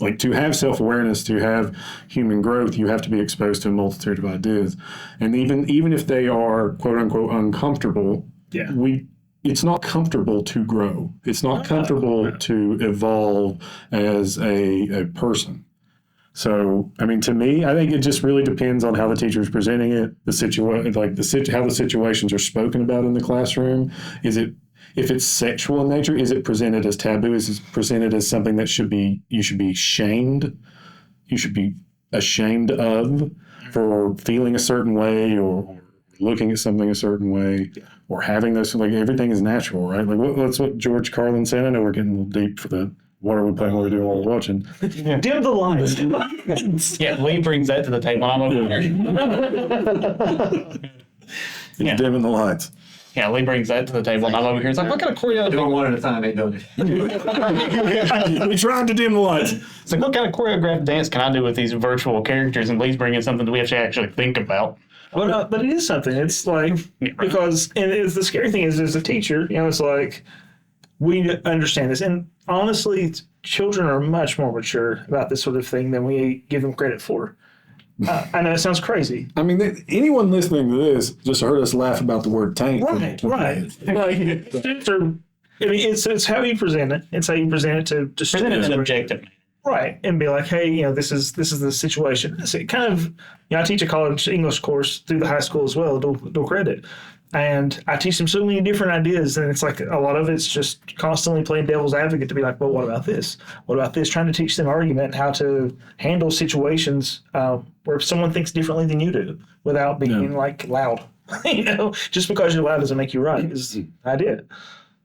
Like, to have self-awareness, to have human growth, you have to be exposed to a multitude of ideas. And even if they are, quote unquote, uncomfortable, it's not comfortable to grow. It's not comfortable to evolve as a person. So, I mean, to me, I think it just really depends on how the teacher is presenting it, how the situations are spoken about in the classroom. Is if it's sexual in nature, is it presented as taboo? Is it presented as something that you should be shamed? You should be ashamed of for feeling a certain way or looking at something a certain way or having those, like everything is natural, right? Like that's what George Carlin said. I know we're getting a little deep for the what are we playing, what are we doing while we're watching. Dim the lights. Yeah, Lee brings that to the table. I'm over here. It's dimming the lights. Yeah, Lee brings that to the table, and I'm over here. It's like, what kind of choreography? Doing one at a time ain't doing it. We're trying to dim the lights. It's like, what kind of choreographed dance can I do with these virtual characters? And Lee's bringing something that we have to actually think about. But it is something. It's like, because, and it's, the scary thing is, as a teacher, it's like, we understand this. And honestly, children are much more mature about this sort of thing than we give them credit for. I know it sounds crazy. I mean, anyone listening to this just heard us laugh about the word tank. Right. Like, students are, it's how you present it. It's how you present it to Present it students. in an objective manner. Right, and be like, hey, this is the situation. So it kind of, I teach a college English course through the high school as well, dual credit, and I teach them so many different ideas, and it's like a lot of it's just constantly playing devil's advocate to be like, well, what about this? What about this? Trying to teach them argument, how to handle situations where someone thinks differently than you do, without being like loud. Just because you're loud doesn't make you right. Is the idea.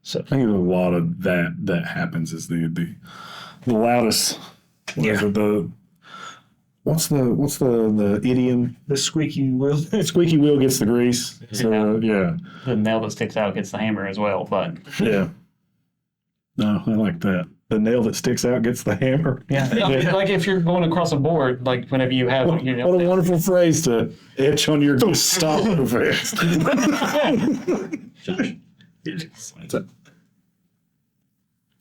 So I think a lot of that happens is the loudest. What's the idiom? the squeaky wheel. Squeaky wheel gets the grease. So yeah. The nail that sticks out gets the hammer as well, but Yeah. No, I like that. The nail that sticks out gets the hammer. like if you're going across a board, like whenever you have, What a wonderful phrase to etch on your Gestapo vest.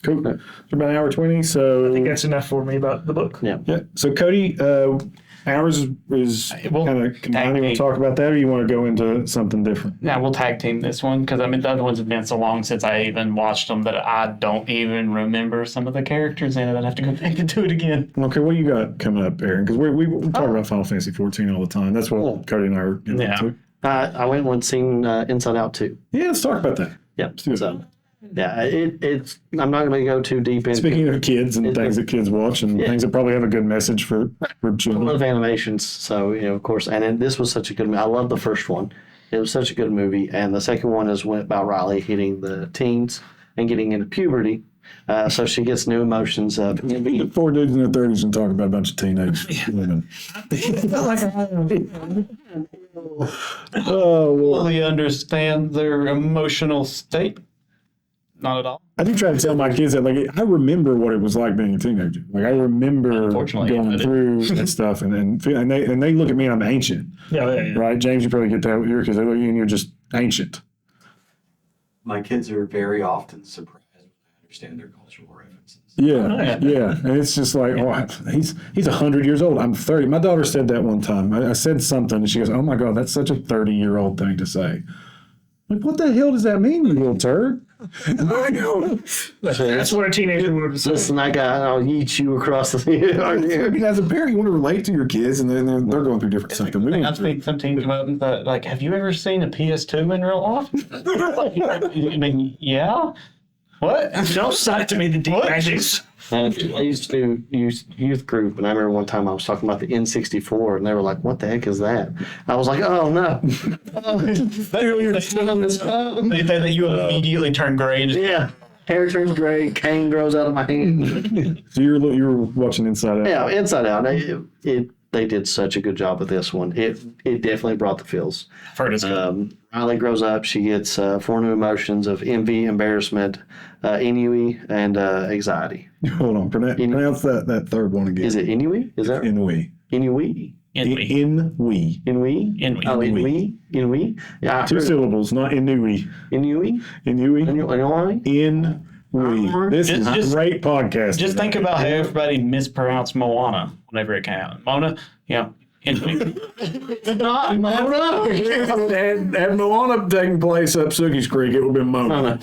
Cool. It's about an hour 20. So I think that's enough for me about the book. Yeah. yeah. So Cody, ours is We'll kind of combining. tag We'll team. talk about that, or you want to go into something different? yeah, we'll tag team this one because the other ones have been so long since I even watched them that I don't even remember some of the characters in it. I'd have to go back and do it again. Okay, what do you got coming up, Aaron? Because we talk about Final Fantasy 14 all the time. That's what Cool. Cody and I are getting Yeah. into. I went and seen Inside Out 2. Yeah, let's talk about that. Yep. do it. So, yeah, it's. I'm not going to go too deep into Speaking of kids and things that kids watch and things that probably have a good message for I children. love animations, so of course, and then this was such a good movie. I love the first one; it was such a good movie, and the second one is about Riley hitting the teens and getting into puberty, so she gets new emotions. Four dudes in their 30s and talk about a bunch of teenage women. Oh, well, Fully understand their emotional state? Not at all. I do try to tell my kids that, like, I remember what it was like being a teenager. Like, I remember Unfortunately, going I did. through that stuff, and they look at me, and I'm ancient, Yeah. right? James, you probably get that with your kids. They look at you, and you're just ancient. My kids are very often surprised when I understand their cultural references. Yeah. And it's just like, oh, he's 100 years old. I'm 30. My daughter said that one time. I said something, and she goes, "Oh my God, that's such a 30-year-old thing to say." Like, what the hell does that mean, you little turd? I know. That's what a teenager would say. Listen, I'll eat you across the. I mean, as a parent, you want to relate to your kids, and then they're going through different stuff. I think some teams come up and thought, like, have you ever seen a PS2 in real life? I mean, yeah. What? Don't cite to me the deep What? magics. I used to use youth group, and I remember one time I was talking about the N64, and they were like, "What the heck is that?" I was like, "Oh no!" They say that you immediately turn gray and just Yeah, hair turns gray, cane grows out of my hand. So you were watching Inside Out. Yeah, Inside Out. They did such a good job with this one. It definitely brought the feels. heard it's good. Riley grows up. She gets four new emotions of envy, embarrassment, ennui, and anxiety. Hold on, pronounce that third one again. Is it ennui? Is that Ennui. ennui? Envy. Ennui. Ennui? Ennui. Oh, ennui? Ennui? Yeah, Two syllables, not ennui. ennui? Ennui. Ennui? Ennui. This is Just- great podcast. Just think about how everybody mispronounced Moana whenever it came out. Mona, Envy. Not Mona. Had Moana taking place up Sookie's Creek, it would have been Mona.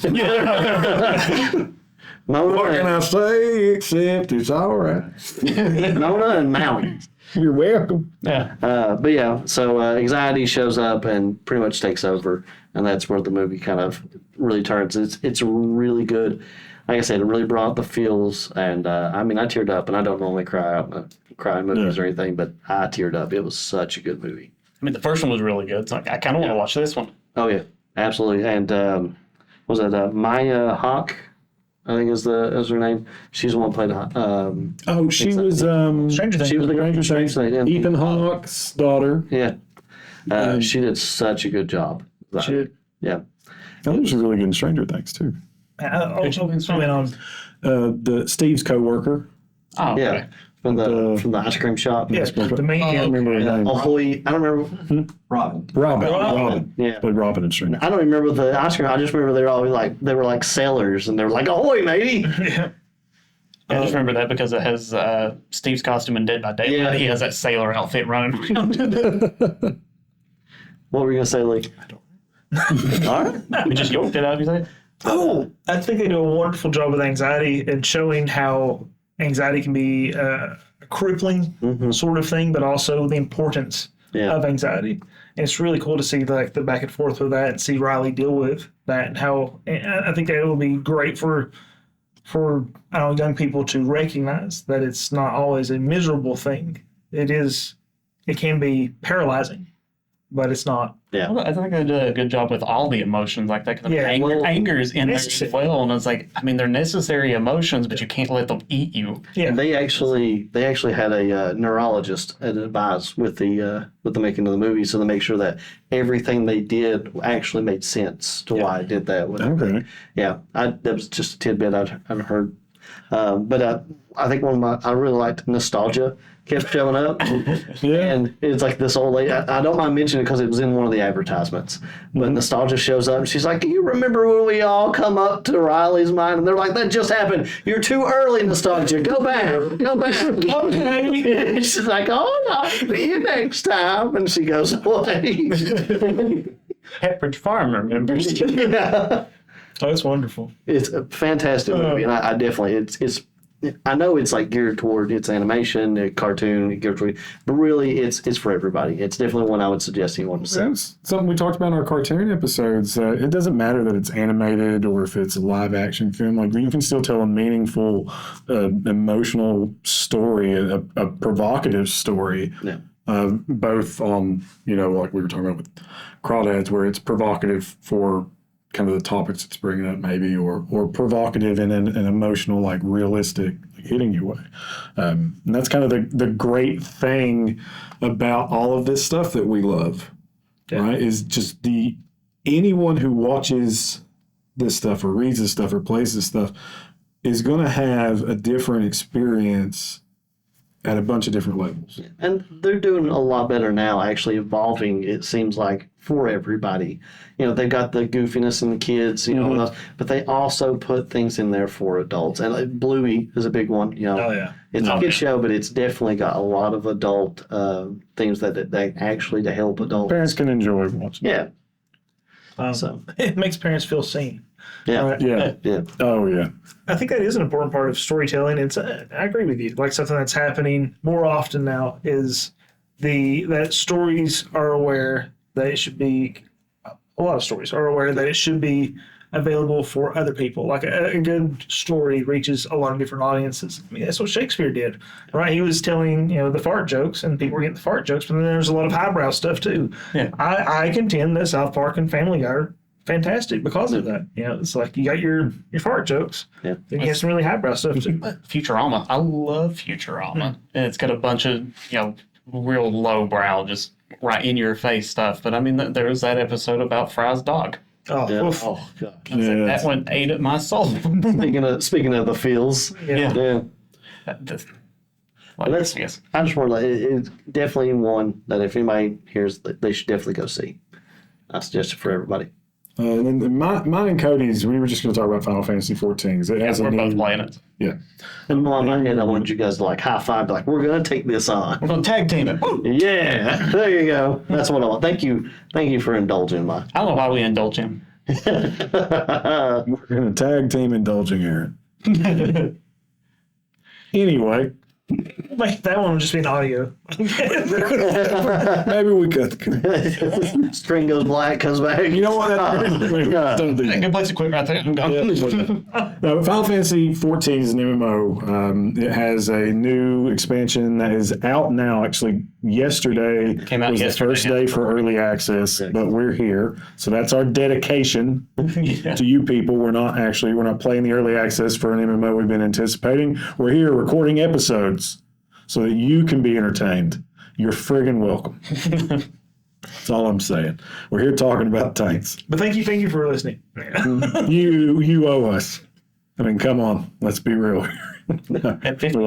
What can Mona I say except it's all right? and Maui. You're welcome. Yeah. But yeah, so anxiety shows up and pretty much takes over, and that's where the movie kind of really turns. It's really good. Like I said, it really brought the feels, and I mean, I teared up, and I don't normally cry in movies or anything, but I teared up. It was such a good movie. I mean, the first one was really good. So I kind of want to watch this one. Oh yeah, absolutely. And was it Maya Hawke? I think is her name. She's the one who played. She was Stranger Things. She was the Stranger Things. yeah. Ethan Hawke's daughter. Yeah, she did such a good job. She did. Yeah. I think she's really good in Stranger Things too. The Steve's coworker. Oh, okay. Yeah, from the ice cream shop. Yeah, the main I can't remember his name. Ahoy! I don't remember. Robin. Yeah. Played Robin in Stranger. I don't remember the ice cream. I just remember they were always like they were like sailors, and they were like, "Ahoy, matey!" Yeah. I just remember that because it has Steve's costume in Dead by Daylight. Yeah. He has that sailor outfit running around. What were you gonna say, Lee? All right. We just yoked it out, you say? Oh, I think they do a wonderful job with anxiety and showing how anxiety can be a crippling sort of thing, but also the importance of anxiety. And it's really cool to see the back and forth with that and see Riley deal with that and how I think that it will be great for young people to recognize that it's not always a miserable thing. It can be paralyzing, but it's not. Yeah. Well, I think they did a good job with all the emotions like that. Cause anger is in there as well, and it's like, I mean, they're necessary emotions, but you can't let them eat you. Yeah. And they actually had a neurologist advise with the making of the movie, so to make sure that everything they did actually made sense to why I did that. Okay. Yeah, that was just a tidbit I've heard. But I think I really liked nostalgia kept showing up. Yeah. And it's like this old lady. I don't mind mentioning it because it was in one of the advertisements. But nostalgia shows up and she's like, "Do you remember when we all come up to Riley's mine?" And they're like, "That just happened. You're too early, nostalgia. Go back. Go back." Okay. She's like, "Oh, I'll see you next time." And she goes away. Pepperidge Farm remembers. Yeah. Oh, it's wonderful. It's a fantastic movie, and I definitely it's. I know it's like geared toward it's animation, a cartoon, geared toward, but really it's for everybody. It's definitely one I would suggest you want to see. That's something we talked about in our cartoon episodes. It doesn't matter that it's animated or if it's a live action film. Like you can still tell a meaningful, emotional story, a provocative story. Yeah. Both on like we were talking about with Crawdads, where it's provocative for kind of the topics it's bringing up, maybe, or provocative in an emotional, like realistic, like hitting you way. And that's kind of the great thing about all of this stuff that we love, right? Is just anyone who watches this stuff or reads this stuff or plays this stuff is going to have a different experience at a bunch of different levels. And they're doing a lot better now, actually evolving, it seems like, for everybody. They've got the goofiness in the kids, but they also put things in there for adults. And Bluey is a big one, Oh, yeah. It's a kid show, but it's definitely got a lot of adult things that actually to help adults. Parents can enjoy watching. Yeah. So it makes parents feel seen. Yeah. Yeah. Oh, yeah. I think that is an important part of storytelling. I agree with you. Like something that's happening more often now is that stories are aware that it should be. A lot of stories are aware that it should be available for other people. Like a good story reaches a lot of different audiences. I mean, that's what Shakespeare did, right? He was telling the fart jokes, and people were getting the fart jokes, but then there's a lot of highbrow stuff too. Yeah. I contend that South Park and Family Guy are fantastic because of that. It's like you got your fart jokes. Yeah. Then you have some really highbrow stuff too. Futurama. I love Futurama. And it's got a bunch of, real lowbrow, just right in your face stuff. But I mean, there was that episode about Fry's dog. Oh, Yeah. oof. Oh, God. That one ate at my soul. Speaking of the feels. Yeah. Yes. I just want to it's definitely one that if anybody hears, they should definitely go see. I suggest it for everybody. And then mine and Cody's, we were just going to talk about Final Fantasy 14. It has We're a both new, playing it. yeah. And on my head, I wanted you guys to like high five, like we're gonna take this on. We're going to tag team it. Woo! Yeah, there you go. That's what I want. Thank you for indulging my. I don't know why we indulge him. We're going to tag team indulging Aaron. Anyway, Like, that one will just be an audio. Maybe we could. String goes black, comes back. You know what? Don't do that. Good place to quit right there. I'm gone. No, Final Fantasy 14 is an MMO. It has a new expansion that is out now. Actually, yesterday Came out was yesterday, the first day for early access, but we're here. So that's our dedication to you people. We're not playing the early access for an MMO we've been anticipating. We're here recording episodes so that you can be entertained. You're friggin' welcome. That's all I'm saying. We're here talking about tanks. But thank you for listening. You owe us. I mean, come on. Let's be real here. At 50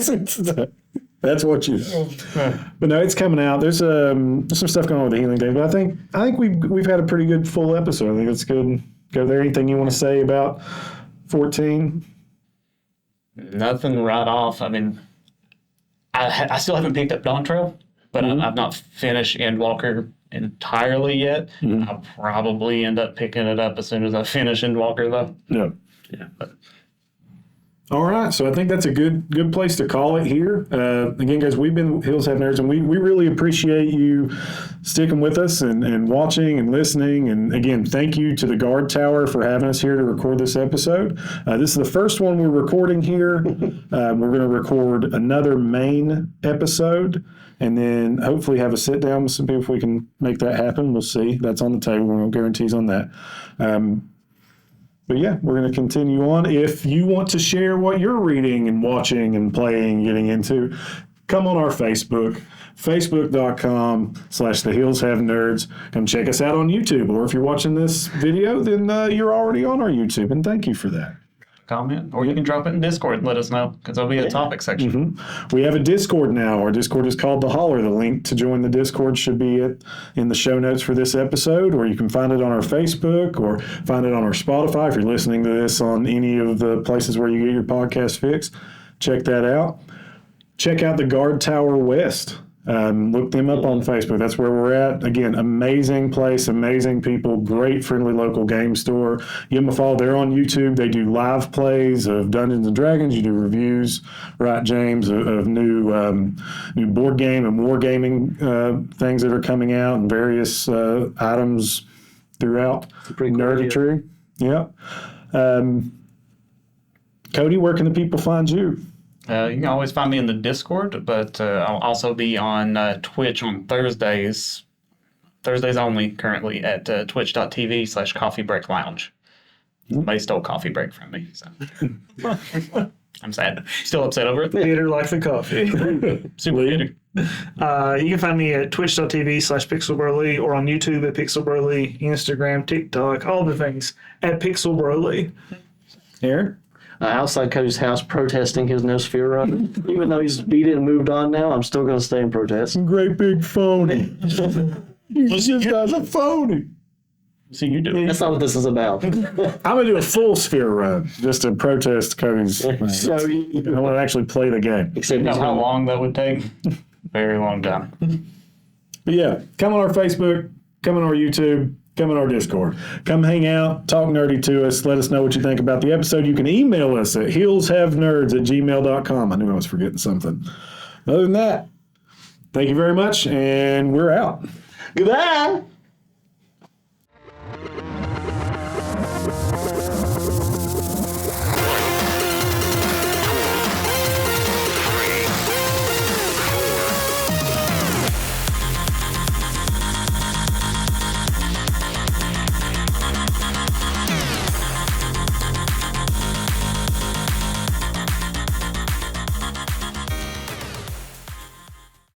cents a day. That's what you. But no, it's coming out. There's some stuff going on with the healing day. But I think we've had a pretty good full episode. I think it's good. Go there. Anything you want to say about 14? Nothing right off. I mean, I still haven't picked up Dawn Trail, but I've not finished Endwalker entirely yet. I'll probably end up picking it up as soon as I finish Endwalker, though. No. Yeah. But All right, so I think that's a good place to call it here. Again, guys, we've been Hills Have Nerds, and we really appreciate you sticking with us and watching and listening. And again, thank you to the Guard Tower for having us here to record this episode. This is the first one we're recording here. We're going to record another main episode, and then hopefully have a sit down with some people if we can make that happen. We'll see. That's on the table. No guarantees on that. But yeah, we're going to continue on. If you want to share what you're reading and watching and playing, getting into, come on our Facebook, facebook.com/The Hills Have Nerds. Come check us out on YouTube. Or if you're watching this video, then you're already on our YouTube. And thank you for that. comment, or you can drop it in Discord and let us know, because there'll be a topic section. We have a Discord now. Our Discord is called The Holler. The link to join the Discord should be in the show notes for this episode, or you can find it on our Facebook or find it on our Spotify. If you're listening to this on any of the places where you get your podcast fix, check that out. Check out the Guardtower West. Look them up on Facebook. That's where we're at. Again, amazing place, amazing people, great friendly local game store. Give them a follow. They're on YouTube. They do live plays of Dungeons and Dragons. You do reviews, right, James, of new board game and wargaming things that are coming out and various items throughout nerditry. Yeah. Cody, where can the people find you? You can always find me in the Discord, but I'll also be on Twitch on Thursdays only, currently at twitch.tv/Coffee Break Lounge. Somebody stole Coffee Break from me, so I'm sad. Still upset over it. Bitter like the coffee. Super bitter. You can find me at twitch.tv/PixelBroly or on YouTube at PixelBroly, Instagram, TikTok, all the things at PixelBroly. Aaron? Outside Cody's house protesting his no sphere run. Even though he's beat it and moved on now, I'm still going to stay and protest. Great big phony. This guy's a phony. See, you do. That's not what this is about. I'm going to do a full sphere run just to protest Cody's. So I want to actually play the game. Except You know he's how gonna- long that would take? Very long time. But yeah, come on our Facebook, come on our YouTube, come on our Discord. Come hang out, talk nerdy to us. Let us know what you think about the episode. You can email us at hillshavenerds@gmail.com. I knew I was forgetting something. Other than that, thank you very much, and we're out. Goodbye.